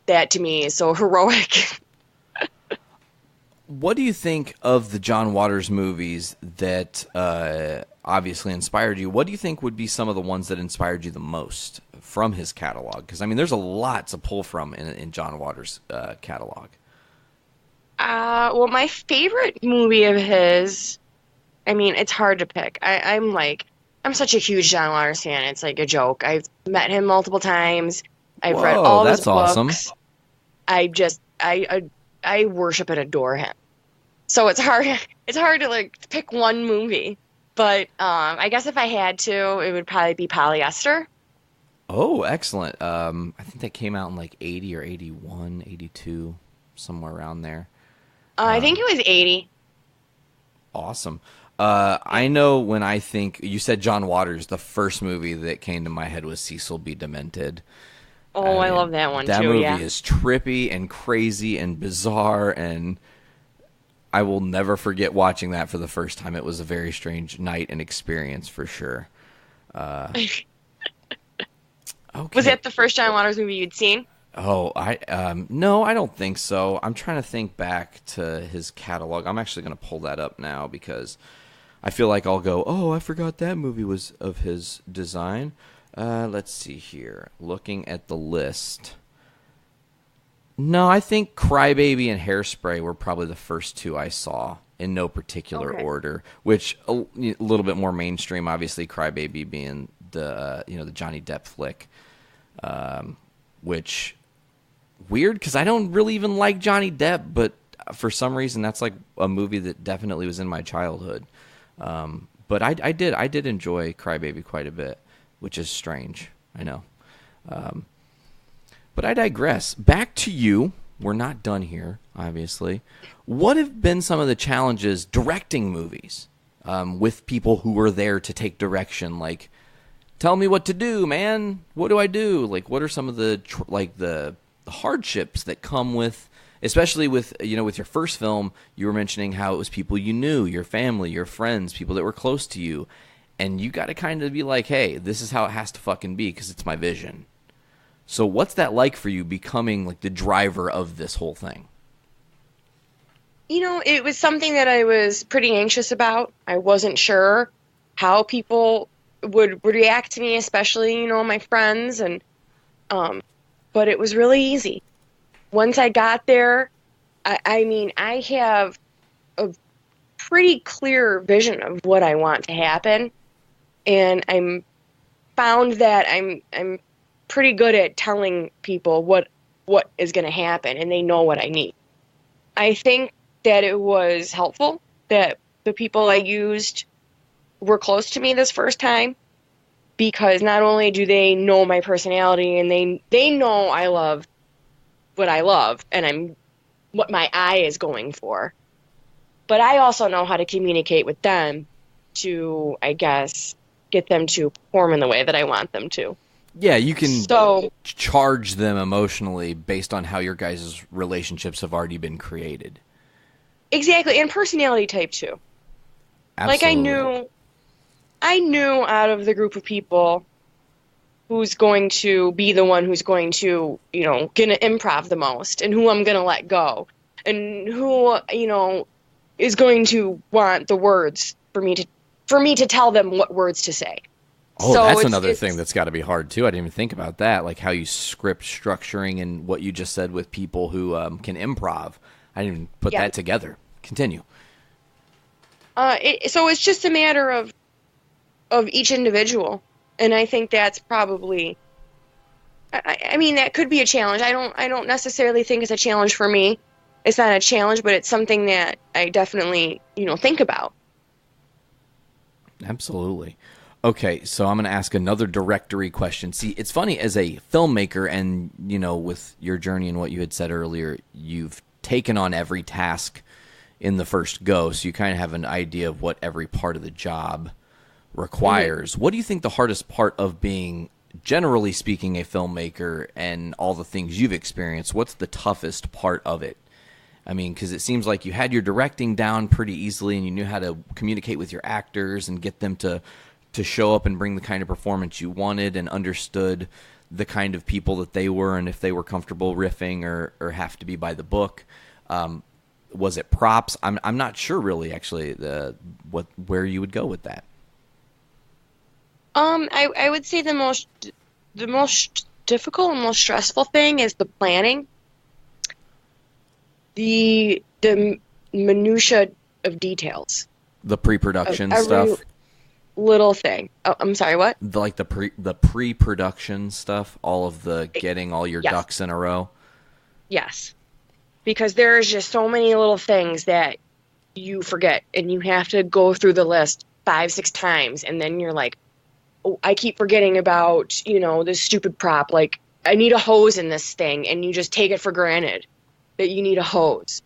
H: that to me is so heroic.
G: What do you think of the John Waters movies that obviously inspired you? What do you think would be some of the ones that inspired you the most from his catalog? Because, I mean, there's a lot to pull from in John Waters' catalog.
H: Well, my favorite movie of his, I mean, it's hard to pick. I'm such a huge John Waters fan. It's like a joke. I've met him multiple times. I've read all his books.
G: Awesome.
H: I worship and adore him. So it's hard. It's hard to like pick one movie. But I guess if I had to, it would probably be Polyester.
G: Oh, excellent. I think that came out in like 80 or 81, 82, somewhere around there.
H: I think it was 80.
G: Awesome. I know when I think, you said John Waters, the first movie that came to my head was Cecil B. Demented.
H: Oh, I love that one too.
G: That movie
H: yeah.
G: is trippy and crazy and bizarre, and I will never forget watching that for the first time. It was a very strange night and experience for sure. Okay.
H: Was that the first John Waters movie you'd seen?
G: Oh, no, I don't think so. I'm trying to think back to his catalog. I'm actually going to pull that up now because I feel like I'll go, oh, I forgot that movie was of his design. Let's see here. Looking at the list. No, I think Crybaby and Hairspray were probably the first two I saw in no particular order, which a little bit more mainstream, obviously Crybaby being the Johnny Depp flick, which weird because I don't really even like Johnny Depp, but for some reason that's like a movie that definitely was in my childhood. But I did enjoy Crybaby quite a bit, which is strange, I know. But I digress. Back to you. We're not done here, obviously. What have been some of the challenges directing movies with people who were there to take direction? Like, tell me what to do, man. What do I do? Like, what are some of the the hardships that come with, especially with with your first film? You were mentioning how it was people you knew, your family, your friends, people that were close to you, and you got to kind of be like, hey, this is how it has to fucking be because it's my vision. So what's that like for you becoming like the driver of this whole thing?
H: It was something that I was pretty anxious about. I wasn't sure how people would react to me, especially, my friends. And, but it was really easy. Once I got there, I have pretty clear vision of what I want to happen, and I'm found that I'm pretty good at telling people what is going to happen, and they know what I need. I think that it was helpful that the people I used were close to me this first time, because not only do they know my personality and they know I love what I love and I'm what my eye is going for, but I also know how to communicate with them to, I guess, get them to perform in the way that I want them to.
G: Yeah, you can charge them emotionally based on how your guys' relationships have already been created.
H: Exactly, and personality type too.
G: Absolutely.
H: Like I knew out of the group of people who's going to be the one who's going to, gonna improv the most, and who I'm gonna let go, and who, is going to want the words for me to tell them what words to say.
G: Oh,
H: so
G: that's another thing that's got to be hard too. I didn't even think about that, like how you script structuring and what you just said with people who can improv. I didn't even put that together. Continue.
H: So it's just a matter of each individual, and I think that's probably. I mean, that could be a challenge. I don't necessarily think it's a challenge for me. It's not a challenge, but it's something that I definitely think about.
G: Absolutely. Okay, so I'm going to ask another directory question. See, it's funny, as a filmmaker and, with your journey and what you had said earlier, you've taken on every task in the first go, so you kind of have an idea of what every part of the job requires. What do you think the hardest part of being, generally speaking, a filmmaker and all the things you've experienced, what's the toughest part of it? I mean, because it seems like you had your directing down pretty easily and you knew how to communicate with your actors and get them to show up and bring the kind of performance you wanted, and understood the kind of people that they were and if they were comfortable riffing or have to be by the book. Was it props? I'm not sure really actually where you would go with that.
H: I would say the most difficult and most stressful thing is the planning. The minutia of details.
G: The pre-production stuff.
H: Little thing. Oh, I'm sorry, what?
G: The pre-production stuff, all of the getting all your ducks in a row.
H: Yes. Because there's just so many little things that you forget, and you have to go through the list 5-6 times, and then you're like, oh, I keep forgetting about, this stupid prop. Like, I need a hose in this thing, and you just take it for granted that you need a hose.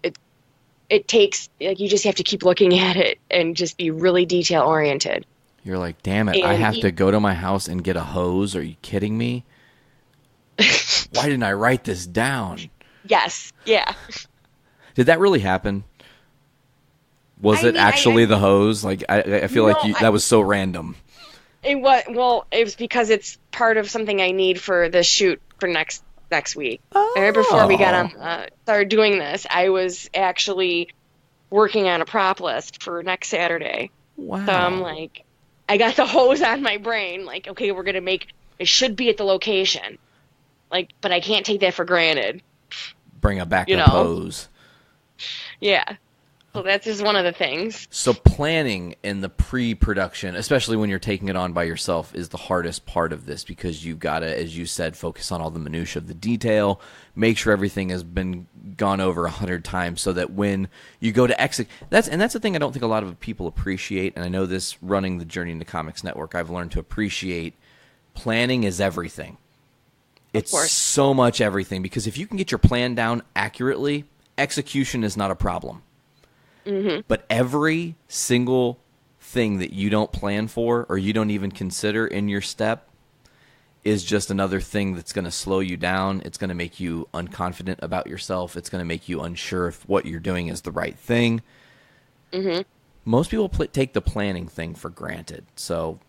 H: It takes, like, you just have to keep looking at it and just be really detail-oriented.
G: You're like, damn it, I have to go to my house and get a hose? Are you kidding me? Why didn't I write this down?
H: Yes, yeah.
G: Did that really happen? Was it actually the hose? Like, I feel like that was so random.
H: It was because it's part of something I need for the shoot for next week. Right before we got on, started doing this, I was actually working on a prop list for next Saturday.
G: Wow.
H: So I'm like, I got the hose on my brain. Like, okay, we're gonna make it should be at the location. Like, but I can't take that for granted.
G: Bring a backup hose.
H: Yeah. So that's just one of the things.
G: So planning in the pre-production, especially when you're taking it on by yourself, is the hardest part of this, because you've got to, as you said, focus on all the minutia of the detail, make sure everything has been gone over 100 times so that when you go to execute, that's the thing I don't think a lot of people appreciate, and I know this running the Journey into Comics Network, I've learned to appreciate planning is everything. It's so much everything, because if you can get your plan down accurately, execution is not a problem. Mm-hmm. But every single thing that you don't plan for or you don't even consider in your step is just another thing that's going to slow you down. It's going to make you unconfident about yourself. It's going to make you unsure if what you're doing is the right thing. Mm-hmm. Most people take the planning thing for granted. So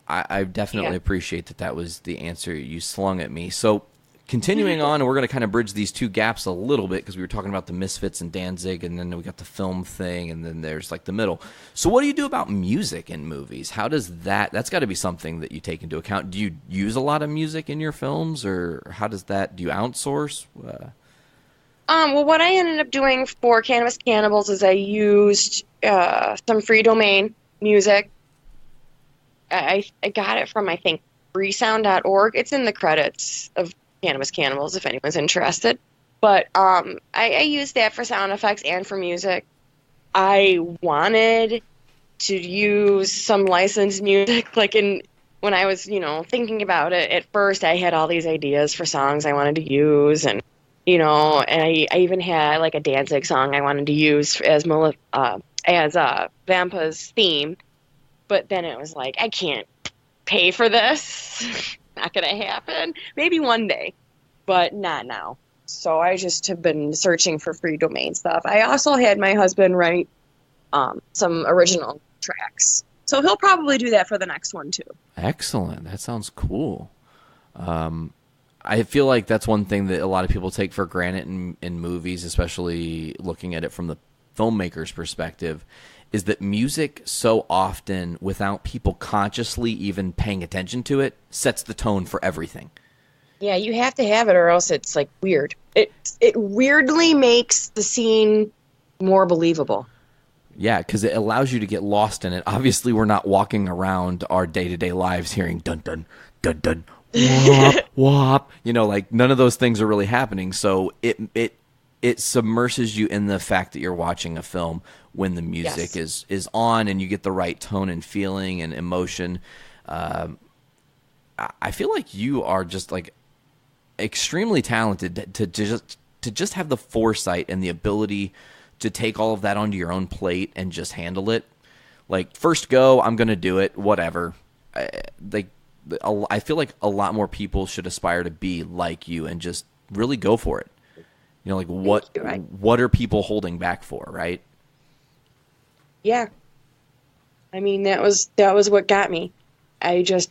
G: I definitely appreciate that was the answer you slung at me. So continuing on, and we're going to kind of bridge these two gaps a little bit, because we were talking about the Misfits and Danzig, and then we got the film thing, and then there's like the middle. So what do you do about music in movies? How does that's got to be something that you take into account. Do you use a lot of music in your films, or how does that, do you outsource?
H: Well, what I ended up doing for Cannabis Cannibals is I used some free domain music. I got it from, I think, freesound.org. It's in the credits of Cannabis Cannibals if anyone's interested. But I used that for sound effects and for music. I wanted to use some licensed music. When I was, thinking about it, at first I had all these ideas for songs I wanted to use, and I even had like a Danzig song I wanted to use as Vampa's theme. But then it was like, I can't pay for this. Not gonna happen. Maybe one day, but not now. So I just have been searching for free domain stuff. I also had my husband write some original tracks. So he'll probably do that for the next one too.
G: Excellent. That sounds cool. I feel like that's one thing that a lot of people take for granted in movies, especially looking at it from the filmmaker's perspective, is that music so often, without people consciously even paying attention to it, sets the tone for everything.
H: Yeah, you have to have it or else it's like weird. It weirdly makes the scene more believable.
G: Yeah, because it allows you to get lost in it. Obviously, we're not walking around our day-to-day lives hearing dun dun dun dun whop whop. Like none of those things are really happening. So it submerses you in the fact that you're watching a film when the music is on and you get the right tone and feeling and emotion. I feel like you are just like extremely talented to just have the foresight and the ability to take all of that onto your own plate and just handle it. Like, first go, I'm going to do it, whatever. I feel like a lot more people should aspire to be like you and just really go for it. What are people holding back for, right?
H: Yeah. I mean, that was what got me. I just,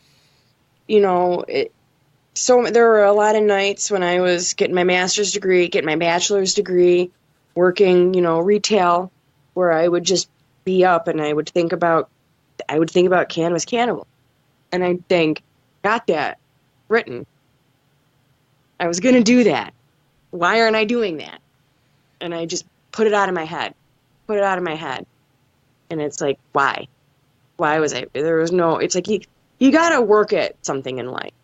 H: so there were a lot of nights when I was getting my master's degree, getting my bachelor's degree, working, retail, where I would just be up and I would think about Cannabis Cannibal. And I'd think, got that written. I was going to do that. Why aren't I doing that? And I just put it out of my head. And it's like, why? Why was I? There was no, it's like, you got to work at something in life.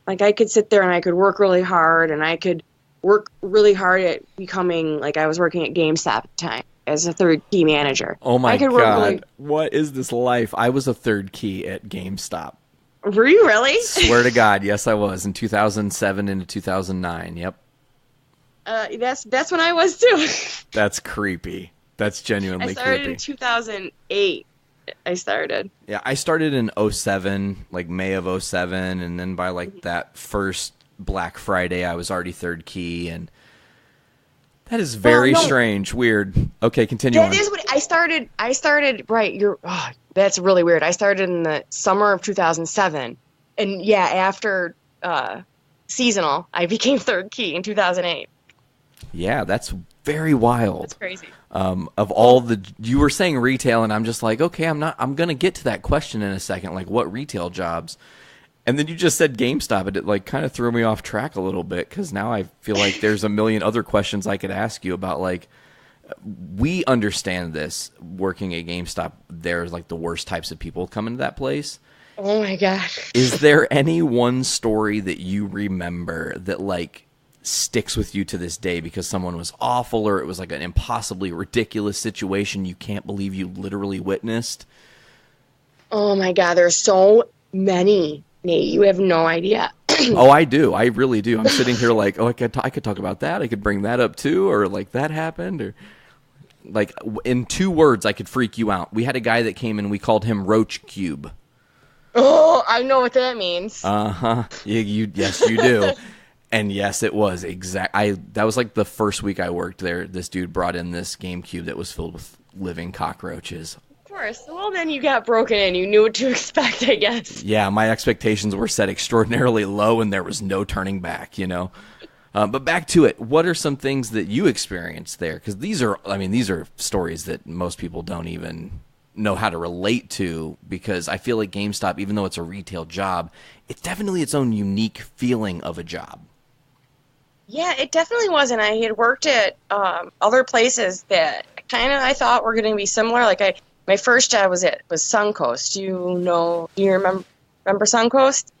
H: Like, I could sit there and I could work really hard and I could work really hard at becoming, like, I was working at GameStop at the time as a third key manager.
G: Oh my God. What is this life? I was a third key at GameStop.
H: Were you really?
G: Swear to God, yes, I was in 2007 into 2009. Yep.
H: That's when I was too.
G: That's creepy. That's genuinely creepy.
H: I started in 2008. I started.
G: Yeah, I started in 07, like May of 07, and then by like that first Black Friday, I was already third key, and that is very strange, weird. Okay, continue on.
H: That is what I started. Right, that's really weird. I started in the summer of 2007, and yeah, after seasonal, I became third key in 2008.
G: Yeah, that's very wild.
H: That's crazy.
G: Of all you were saying retail, and I'm just like, okay, I'm gonna get to that question in a second, like what retail jobs, and then you just said GameStop, and it like kind of threw me off track a little bit because now I feel like there's a million other questions I could ask you about. Like, we understand this working at GameStop. There's like the worst types of people come into that place.
H: Oh my gosh.
G: Is there any one story that you remember that like sticks with you to this day because someone was awful or it was like an impossibly ridiculous situation you can't believe you literally witnessed?
H: Oh my God, there's so many, Nate. You have no idea.
G: Oh, I do. I really do. I'm sitting here like, oh, I could talk about that. I could bring that up too, or like that happened, or like in 2 words, I could freak you out. We had a guy that came in. We called him Roach Cube.
H: Oh, I know what that means.
G: Yes, you do. And yes, it was that was like the first week I worked there. This dude brought in this GameCube that was filled with living cockroaches.
H: Of course. Well, then you got broken in. You knew what to expect, I guess.
G: Yeah, my expectations were set extraordinarily low, and there was no turning back, But back to it. What are some things that you experienced there? Because these are stories that most people don't even know how to relate to, because I feel like GameStop, even though it's a retail job, it's definitely its own unique feeling of a job.
H: Yeah, it definitely wasn't. I had worked at other places that kind of I thought were going to be similar. My first job was Suncoast. Do you remember Suncoast?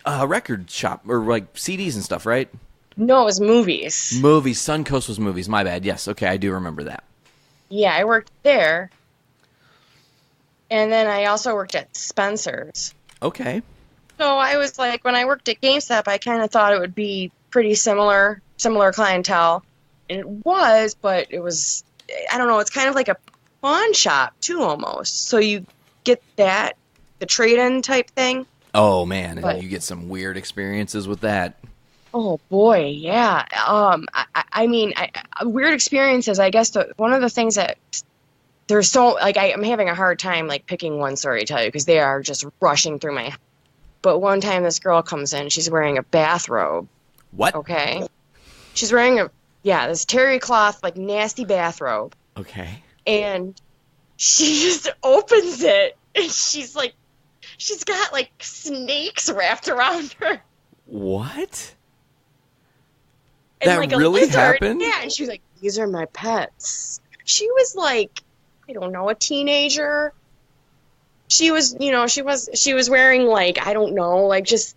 G: Record shop or like CDs and stuff, right?
H: No, it was movies.
G: Movies. Suncoast was movies. My bad. Yes. Okay, I do remember that.
H: Yeah, I worked there. And then I also worked at Spencer's.
G: Okay.
H: So I was like, when I worked at GameStop, I kind of thought it would be pretty similar clientele. And it was, but it was, I don't know, it's kind of like a pawn shop too almost. So you get the trade-in type thing.
G: Oh, man.
H: But,
G: and you get some weird experiences with that.
H: Oh, boy, yeah. Weird experiences, I guess one of the things that there's I'm having a hard time, like, picking one story to tell you because they are just rushing through my head. But one time this girl comes in, she's wearing a bathrobe.
G: What?
H: Okay. She's wearing this terry cloth, like, nasty bathrobe.
G: Okay.
H: And she just opens it, and she's got, like, snakes wrapped around her.
G: What?
H: And,
G: that
H: like, a
G: really
H: lizard.
G: happened?
H: Yeah, and she was like, these are my pets. She was, like, I don't know, a teenager. She was, she was wearing, like, I don't know, like, just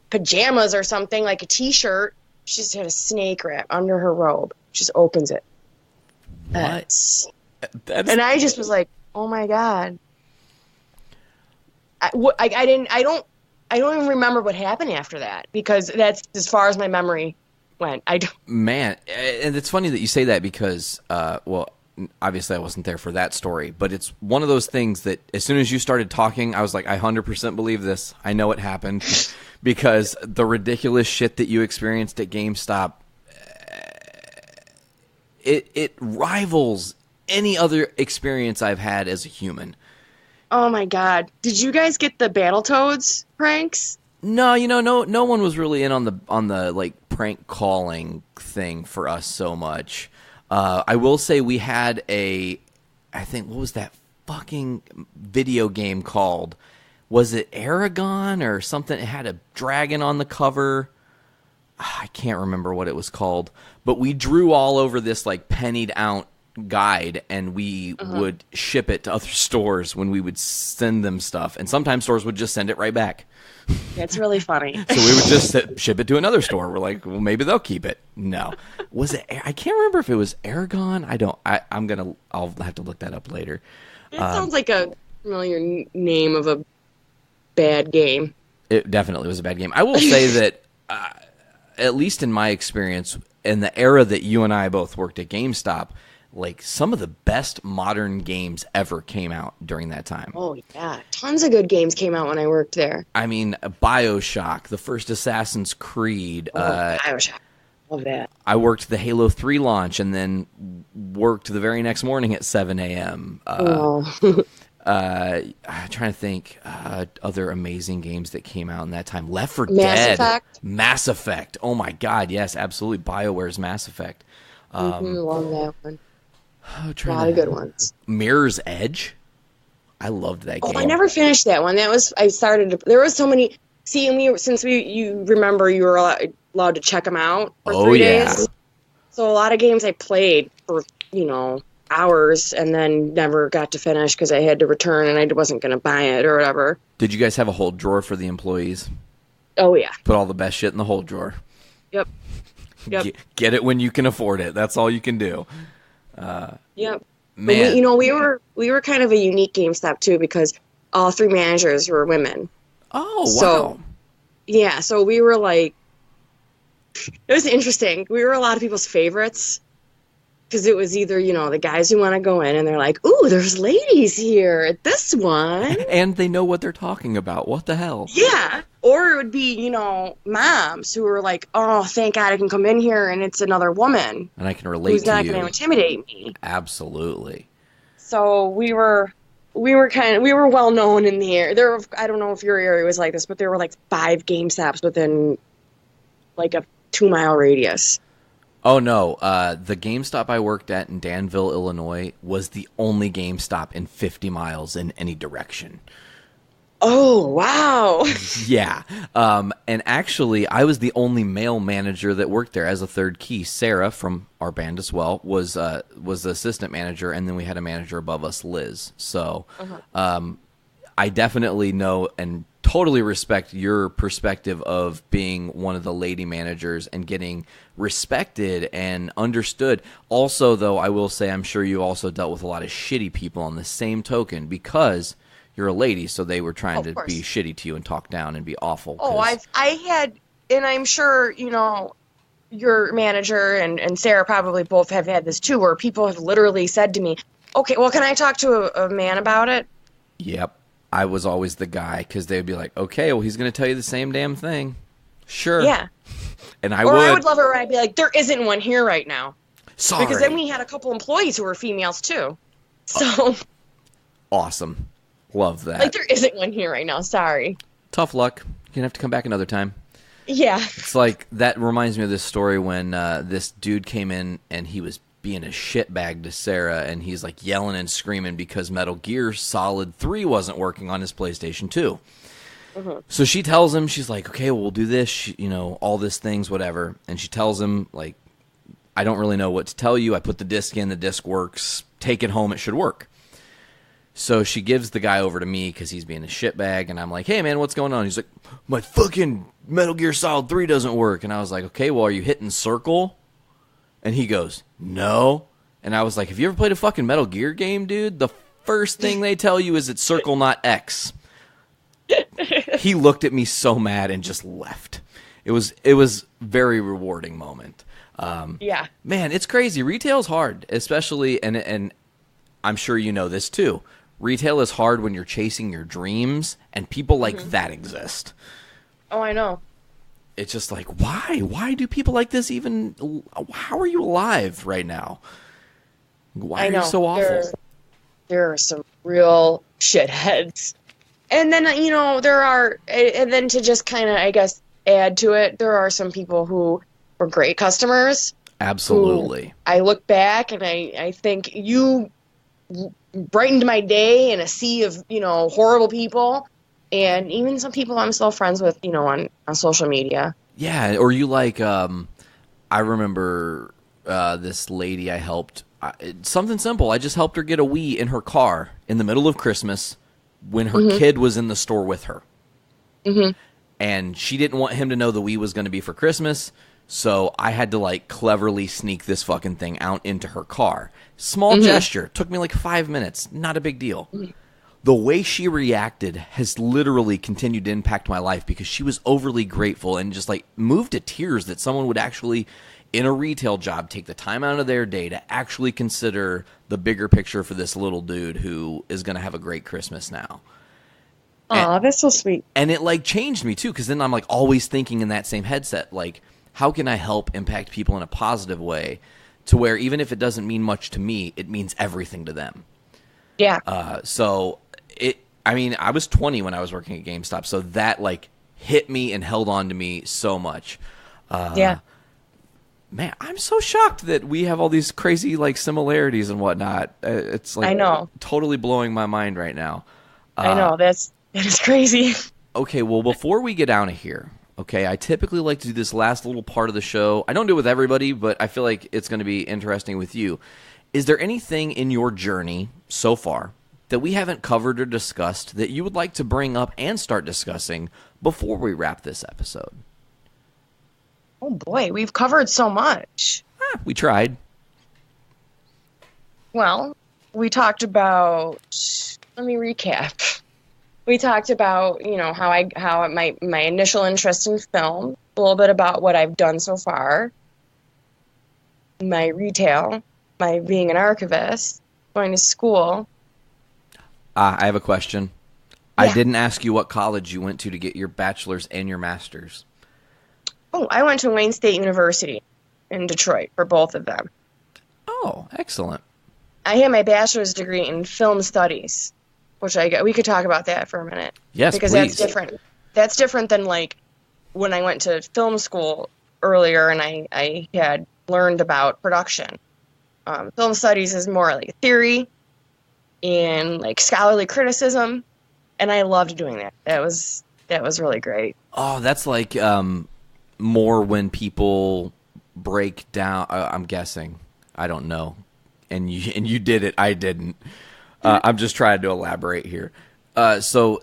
H: pajamas or something, like a T-shirt. She just had a snake wrap under her robe. She just opens it.
G: What?
H: And I just was like, oh my God. I don't even remember what happened after that because that's as far as my memory went.
G: Man, and it's funny that you say that because, obviously I wasn't there for that story, but it's one of those things that as soon as you started talking, I was like, I 100% believe this. I know it happened because the ridiculous shit that you experienced at GameStop, it rivals any other experience I've had as a human.
H: Oh my God. Did you guys get the Battletoads pranks?
G: No, no one was really in on the like prank calling thing for us so much. I will say we had what was that fucking video game called? Was it Aragon or something? It had a dragon on the cover. I can't remember what it was called, but we drew all over this like pennied out guide and we would ship it to other stores when we would send them stuff. And sometimes stores would just send it right back.
H: That's really funny.
G: So we would just ship it to another store. We're like, well, maybe they'll keep it. No. Was it? I can't remember if it was Aragon. I'll have to look that up later.
H: It sounds like a familiar name of a bad game.
G: It definitely was a bad game. I will say that, at least in my experience, in the era that you and I both worked at GameStop, like some of the best modern games ever came out during that time.
H: Oh yeah, tons of good games came out when I worked there.
G: I mean, BioShock, the first Assassin's Creed.
H: BioShock, love that.
G: I worked the Halo 3 launch and then worked the very next morning at 7 a.m. I'm trying to think other amazing games that came out in that time. Left 4 Dead, Mass Effect. Oh my God, yes, absolutely. BioWare's Mass Effect.
H: Love that one. A lot of good ones.
G: Mirror's Edge. I loved that game.
H: I never finished that one. There was so many. See, you remember you were allowed to check them out for 3 days. So a lot of games I played for, hours and then never got to finish because I had to return and I wasn't going to buy it or whatever.
G: Did you guys have a hold drawer for the employees?
H: Oh, yeah.
G: Put all the best shit in the hold drawer.
H: Yep.
G: Get it when you can afford it. That's all you can do.
H: Yep.
G: Man.
H: We were kind of a unique GameStop too because all 3 managers were women.
G: Oh, wow.
H: So, yeah, so we were like, it was interesting. We were a lot of people's favorites because it was either, the guys who want to go in and they're like, ooh, there's ladies here at this one.
G: And they know what they're talking about. What the hell?
H: Yeah. Or it would be, moms who were like, oh, thank God I can come in here and it's another woman.
G: And I can relate to you.
H: Who's not going to intimidate me.
G: Absolutely.
H: So we were well known in the area. I don't know if your area was like this, but there were like 5 GameStops within like a 2-mile radius.
G: Oh, no. The GameStop I worked at in Danville, Illinois was the only GameStop in 50 miles in any direction.
H: Oh, wow.
G: Yeah. And actually, I was the only male manager that worked there as a third key. Sarah, from our band as well, was the assistant manager, and then we had a manager above us, Liz. So I definitely know and totally respect your perspective of being one of the lady managers and getting respected and understood. Also, though, I will say I'm sure you also dealt with a lot of shitty people on the same token because you're a lady, so they were trying to be shitty to you and talk down and be awful.
H: Oh, I had, and I'm sure, your manager and Sarah probably both have had this too, where people have literally said to me, okay, well, can I talk to a man about it?
G: Yep. I was always the guy because they'd be like, okay, well, he's going to tell you the same damn thing. Sure.
H: Yeah.
G: And I
H: would love it when I'd be like, there isn't one here right now.
G: Sorry.
H: Because then we had a couple employees who were females too. So.
G: Awesome. Love that.
H: Like, there isn't one here right now. Sorry.
G: Tough luck. You're going to have to come back another time.
H: Yeah.
G: It's like, that reminds me of this story when this dude came in and he was being a shitbag to Sarah, and he's like yelling and screaming because Metal Gear Solid 3 wasn't working on his PlayStation 2. So she tells him, she's like, okay, well, we'll do this, all these things, whatever. And she tells him, like, I don't really know what to tell you. I put the disc in, the disc works. Take it home, it should work. So she gives the guy over to me because he's being a shitbag, and I'm like, hey, man, what's going on? He's like, my fucking Metal Gear Solid 3 doesn't work. And I was like, okay, well, are you hitting circle? And he goes, no. And I was like, have you ever played a fucking Metal Gear game, dude? The first thing they tell you is it's circle, not X. He looked at me so mad and just left. It was very rewarding moment.
H: Yeah.
G: Man, it's crazy. Retail's hard, especially, and I'm sure you know this too. Retail is hard when you're chasing your dreams, and people like that exist.
H: Oh, I know.
G: It's just like, why? Why do people like this even? How are you alive right now? Why are you so awful?
H: There are some real shitheads. And then, and then to just kind of, I guess, add to it, there are some people who were great customers.
G: Absolutely.
H: I look back and I think you brightened my day in a sea of, horrible people. And even some people I'm still friends with, on social media. Yeah,
G: or you like, I remember this lady I helped. Something simple. I just helped her get a Wii in her car in the middle of Christmas when her kid was in the store with her. And she didn't want him to know the Wii was going to be for Christmas. So I had to, cleverly sneak this fucking thing out into her car. Small gesture. Took me 5 minutes. Not a big deal. The way she reacted has literally continued to impact my life because she was overly grateful and just moved to tears that someone would actually, in a retail job, take the time out of their day to actually consider the bigger picture for this little dude who is going to have a great Christmas now.
H: Aw, that's so sweet.
G: And it changed me too, because then I'm always thinking in that same headset, how can I help impact people in a positive way to where even if it doesn't mean much to me, it means everything to them.
H: Yeah.
G: I was 20 when I was working at GameStop, so that hit me and held on to me so much.
H: Yeah.
G: Man, I'm so shocked that we have all these crazy similarities and whatnot. It's
H: I know.
G: Totally blowing my mind right now.
H: I know that is crazy.
G: Okay, well, before we get out of here, okay, I typically like to do this last little part of the show. I don't do it with everybody, but I feel like it's going to be interesting with you. Is there anything in your journey so far that we haven't covered or discussed that you would like to bring up and start discussing before we wrap this episode?
H: Oh boy, we've covered so much.
G: We tried.
H: Well, we talked about, let me recap. We talked about, how my initial interest in film, a little bit about what I've done so far, my retail, my being an archivist, going to school.
G: I have a question.
H: Yeah.
G: I didn't ask you what college you went to get your bachelor's and your master's.
H: Oh, I went to Wayne State University in Detroit for both of them.
G: Oh, excellent.
H: I had my bachelor's degree in film studies, which we could talk about that for a minute.
G: Yes,
H: because
G: please.
H: That's different. That's different than when I went to film school earlier and I had learned about production. Film studies is more theory and scholarly criticism, and I loved doing that. That was really great.
G: Oh, that's like more when people break down. I'm guessing. I don't know. And you did it. I didn't. I'm just trying to elaborate here. So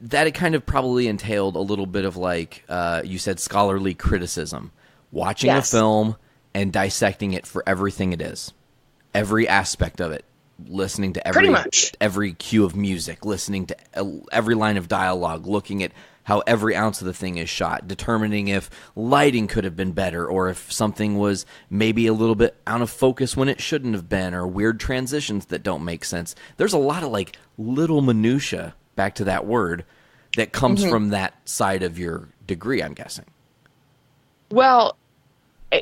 G: that it kind of probably entailed a little bit of like you said, scholarly criticism, watching a film and dissecting it for everything it is, every aspect of it, listening to every cue of music, listening to every line of dialogue, looking at how every ounce of the thing is shot, determining if lighting could have been better or if something was maybe a little bit out of focus when it shouldn't have been, or weird transitions that don't make sense. There's a lot of like little minutia, back to that word, that comes from that side of your degree, I'm guessing.
H: Well,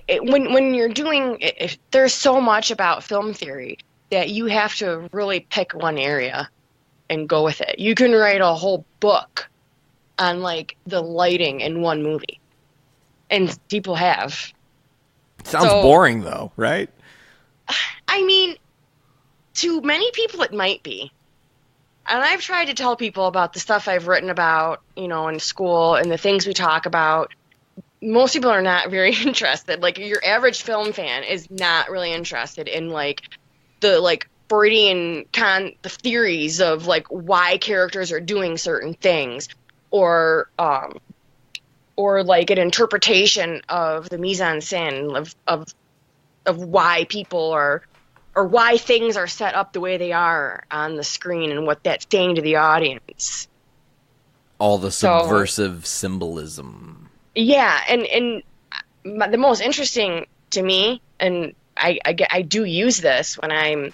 H: when you're doing it, there's so much about film theory that you have to really pick one area and go with it. You can write a whole book on like the lighting in one movie, and people have.
G: Sounds boring though, right?
H: I mean, to many people it might be. And I've tried to tell people about the stuff I've written about, in school and the things we talk about. Most people are not very interested. Like, your average film fan is not really interested in like the like Freudian the theories of like why characters are doing certain things, or like an interpretation of the mise en scène of why people are, or why things are set up the way they are on the screen and what that's saying to the audience.
G: All the subversive symbolism.
H: Yeah, and the most interesting to me, and I do use this when I'm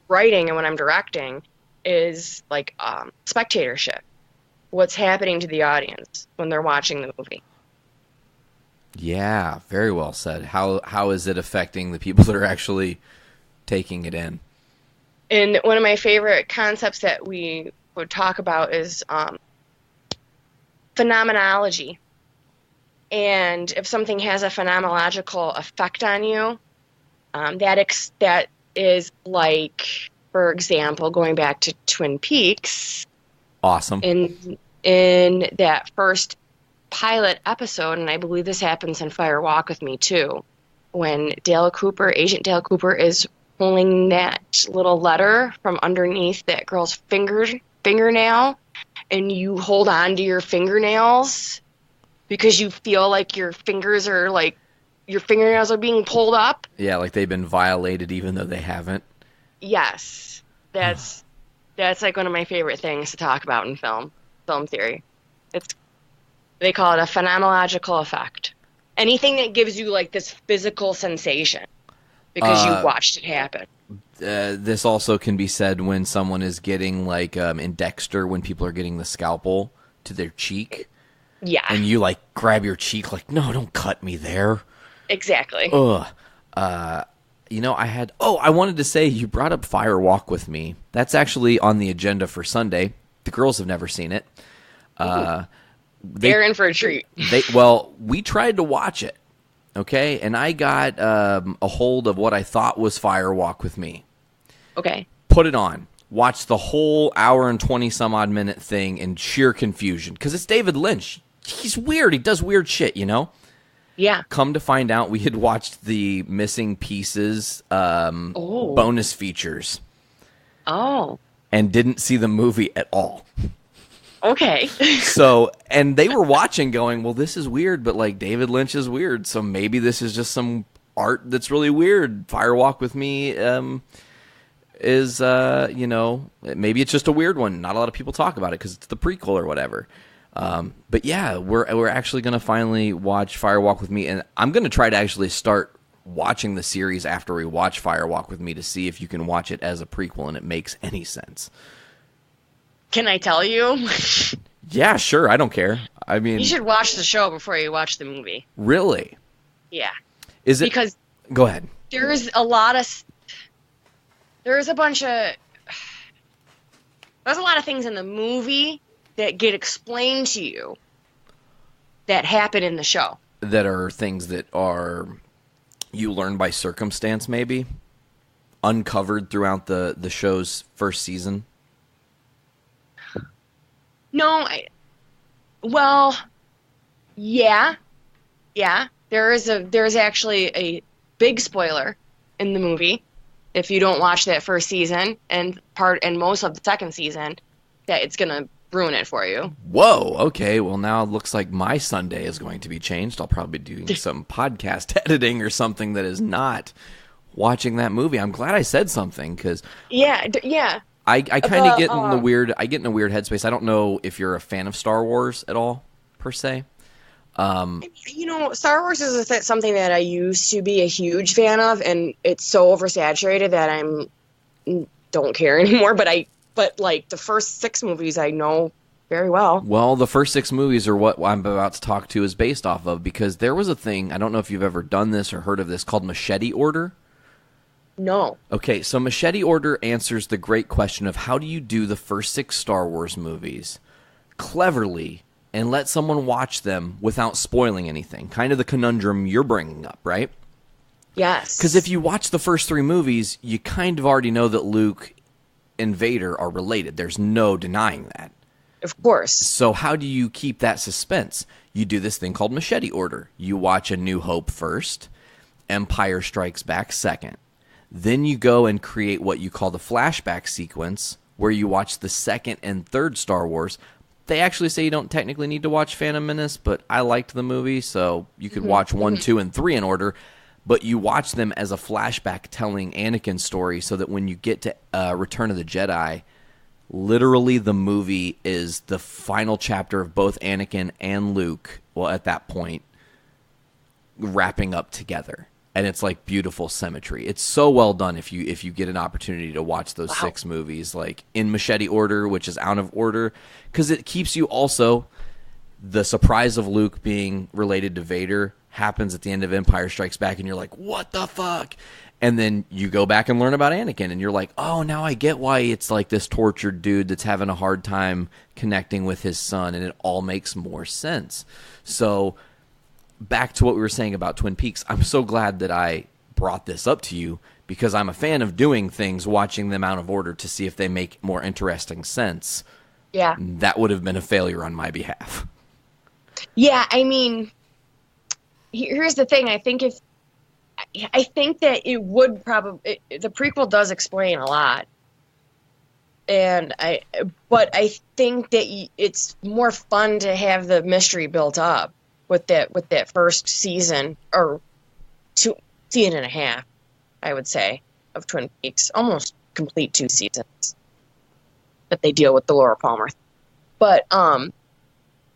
H: writing and when I'm directing, is like spectatorship. What's happening to the audience when they're watching the movie.
G: Yeah, very well said. How is it affecting the people that are actually taking it in?
H: And one of my favorite concepts that we would talk about is phenomenology. And if something has a phenomenological effect on you, that is like, for example, going back to Twin Peaks.
G: Awesome.
H: In that first pilot episode, and I believe this happens in Fire Walk with Me too, when Agent Dale Cooper is pulling that little letter from underneath that girl's fingernail, and you hold on to your fingernails because you feel like your fingernails are being pulled up. Yeah,
G: like they've been violated even though they haven't.
H: Yes. That's like one of my favorite things to talk about in film theory. They call it a phenomenological effect. Anything that gives you like this physical sensation because you watched it happen.
G: This also can be said when someone is getting like in Dexter, when people are getting the scalpel to their cheek.
H: Yeah.
G: And you like grab your cheek like, no, don't cut me there.
H: Exactly.
G: Ugh. I wanted to say, you brought up Fire Walk with Me. That's actually on the agenda for Sunday. The girls have never seen it.
H: They're in for a treat.
G: We tried to watch it, okay? And I got a hold of what I thought was Fire Walk with Me.
H: Okay.
G: Put it on. Watched the whole hour and 20-some-odd minute thing in sheer confusion. Because it's David Lynch. He's weird. He does weird shit,
H: Yeah.
G: Come to find out, we had watched the Missing Pieces bonus features.
H: Oh.
G: And didn't see the movie at all.
H: Okay.
G: So, and they were watching going, well, this is weird, but like David Lynch is weird, so maybe this is just some art that's really weird. Fire Walk with Me is, maybe it's just a weird one. Not a lot of people talk about it because it's the prequel or whatever. But yeah, we're actually going to finally watch Fire Walk with Me, and I'm going to try to actually start watching the series after we watch Fire Walk with Me to see if you can watch it as a prequel and it makes any sense.
H: Can I tell you?
G: Yeah, sure. I don't care. I mean,
H: you should watch the show before you watch the movie.
G: Really?
H: Yeah.
G: Is it?
H: Because
G: go ahead.
H: There's a lot of things in the movie that get explained to you that happen in the show.
G: That are things that are you learn by circumstance, maybe uncovered throughout the show's first season.
H: No, well, yeah. There's actually a big spoiler in the movie if you don't watch that first season and most of the second season, that it's gonna ruin it for you.
G: Whoa, okay. Well, now it looks like my Sunday is going to be changed. I'll probably be doing some podcast editing or something that is not watching that movie. I'm glad I said something because
H: Yeah.
G: I kind of get in the weird. I get in a weird headspace. I don't know if you're a fan of Star Wars at all, per se.
H: Star Wars is something that I used to be a huge fan of, and it's so oversaturated that don't care anymore. But like the first 6 movies, I know very well.
G: Well, the first 6 movies are what I'm about to talk to is based off of, because there was a thing, I don't know if you've ever done this or heard of this, called Machete Order.
H: No.
G: Okay, so Machete Order answers the great question of how do you do the first 6 Star Wars movies cleverly and let someone watch them without spoiling anything. Kind of the conundrum you're bringing up, right?
H: Yes.
G: Because if you watch the first 3 movies, you kind of already know that Luke and Vader are related. There's no denying that.
H: Of course.
G: So how do you keep that suspense? You do this thing called Machete Order. You watch A New Hope first, Empire Strikes Back second. Then you go and create what you call the flashback sequence, where you watch the second and third Star Wars. They actually say you don't technically need to watch Phantom Menace, but I liked the movie, so you could watch 1, 2, and 3 in order. But you watch them as a flashback telling Anakin's story so that when you get to Return of the Jedi, literally the movie is the final chapter of both Anakin and Luke, well, at that point, wrapping up together. And it's like beautiful symmetry. It's so well done if you get an opportunity to watch those 6 movies, like in Machete Order, which is out of order, because it keeps you also, the surprise of Luke being related to Vader happens at the end of Empire Strikes Back, and you're like, what the fuck? And then you go back and learn about Anakin, and you're like, oh, now I get why it's like this tortured dude that's having a hard time connecting with his son, and it all makes more sense. So back to what we were saying about Twin Peaks, I'm so glad that I brought this up to you, because I'm a fan of doing things, watching them out of order to see if they make more interesting sense.
H: Yeah.
G: That would have been a failure on my behalf.
H: Yeah, I mean, here's the thing. I think that it would probably, the prequel does explain a lot, but I think that it's more fun to have the mystery built up with that first season, or season and a half, I would say, of Twin Peaks. Almost complete 2 seasons that they deal with the Laura Palmer. But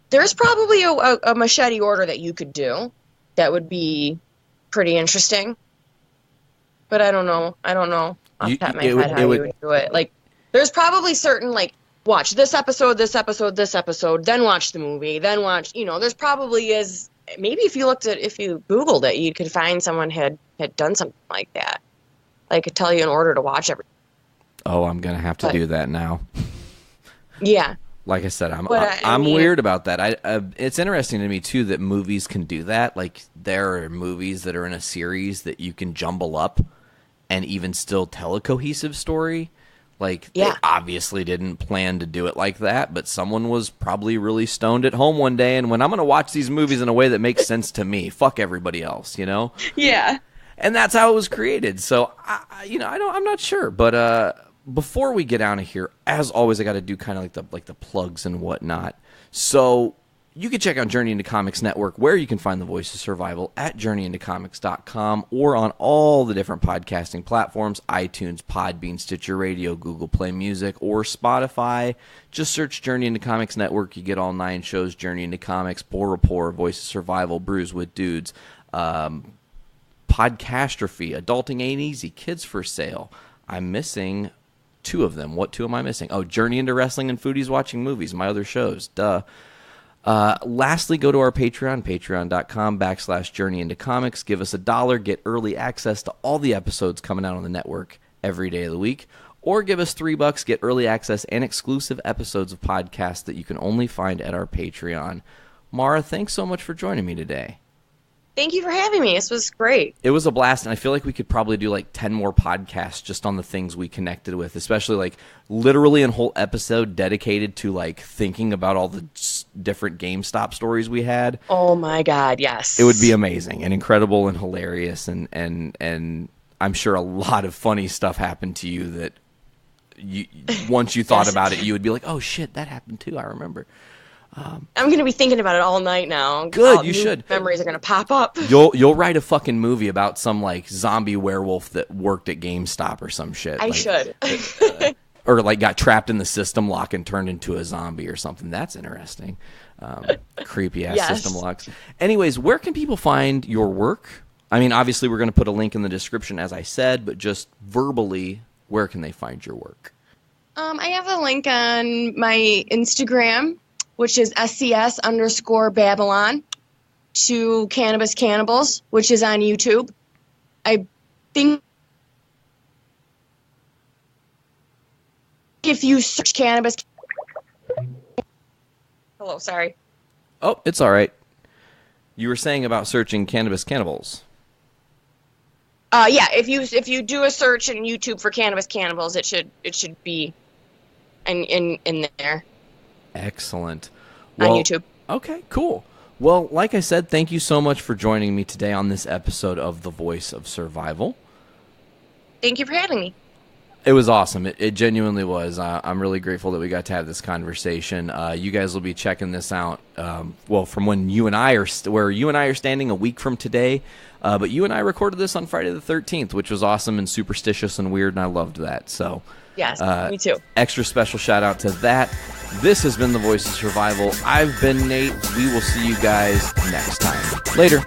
H: there's probably a Machete Order that you could do that would be pretty interesting. But I don't know off the top of my head how you would do it. Like, there's probably certain, like, watch this episode, then watch the movie, then watch, there's probably is, maybe if you Googled it, you could find someone had done something like that. Like, could tell you in order to watch everything.
G: Oh, I'm going to have to do that now.
H: Yeah.
G: Like I said, I'm weird about that. It's interesting to me, too, that movies can do that. Like, there are movies that are in a series that you can jumble up and even still tell a cohesive story. Like, They obviously didn't plan to do it like that, but someone was probably really stoned at home one day and went, I'm going to watch these movies in a way that makes sense to me. Fuck everybody else,
H: Yeah.
G: And that's how it was created. So, I'm not sure. But before we get out of here, as always, I got to do kind of like the plugs and whatnot. So you can check out Journey into Comics Network, where you can find the Voice of Survival at journeyintocomics.com, or on all the different podcasting platforms: iTunes, Podbean, Stitcher Radio, Google Play Music, or Spotify. Just search Journey into Comics Network. You get all 9 shows: Journey into Comics, Poor Rapport, Voice of Survival, Brews with Dudes, Podcastrophe, Adulting Ain't Easy, Kids for Sale. I'm missing 2 of them. What 2 am I missing? Oh, Journey into Wrestling and Foodies Watching Movies, my other shows. Duh. Lastly, go to our Patreon, patreon.com/Journey into Comics. Give us $1, get early access to all the episodes coming out on the network every day of the week. Or give us $3, get early access and exclusive episodes of podcasts that you can only find at our Patreon. Mara, thanks so much for joining me today.
H: Thank you for having me. This was great.
G: It was a blast, and I feel like we could probably do like 10 more podcasts just on the things we connected with, especially like literally a whole episode dedicated to like thinking about all the different GameStop stories we had.
H: Oh my God, yes.
G: It would be amazing and incredible and hilarious, and I'm sure a lot of funny stuff happened to you that you once you thought about it, you would be like, oh shit, that happened too. I remember.
H: I'm going to be thinking about it all night now.
G: Good, you should.
H: Memories are going to pop up.
G: You'll write a fucking movie about some like zombie werewolf that worked at GameStop or some shit.
H: I
G: like,
H: should.
G: or like got trapped in the system lock and turned into a zombie or something. That's interesting. Creepy ass
H: Yes.
G: system locks. Anyways, where can people find your work? I mean, obviously we're going to put a link in the description, as I said, but just verbally, where can they find your work?
H: I have a link on my Instagram, which is SCS_Babylon, to Cannabis Cannibals, which is on YouTube. I think if you search cannabis... Hello, sorry.
G: Oh, it's all right. You were saying about searching Cannabis Cannibals.
H: Yeah, if you do a search in YouTube for Cannabis Cannibals, it should be in there.
G: Excellent.
H: On YouTube.
G: Okay, cool. Well, like I said, thank you so much for joining me today on this episode of The Voice of Survival.
H: Thank you for having me.
G: It was awesome. It genuinely was. I'm really grateful that we got to have this conversation. You guys will be checking this out. Well, from when you and I are where you and I are standing a week from today. But you and I recorded this on Friday the 13th, which was awesome and superstitious and weird, and I loved that. So,
H: Yes, me too.
G: Extra special shout out to that. This has been The Voice of Survival. I've been Nate. We will see you guys next time. Later.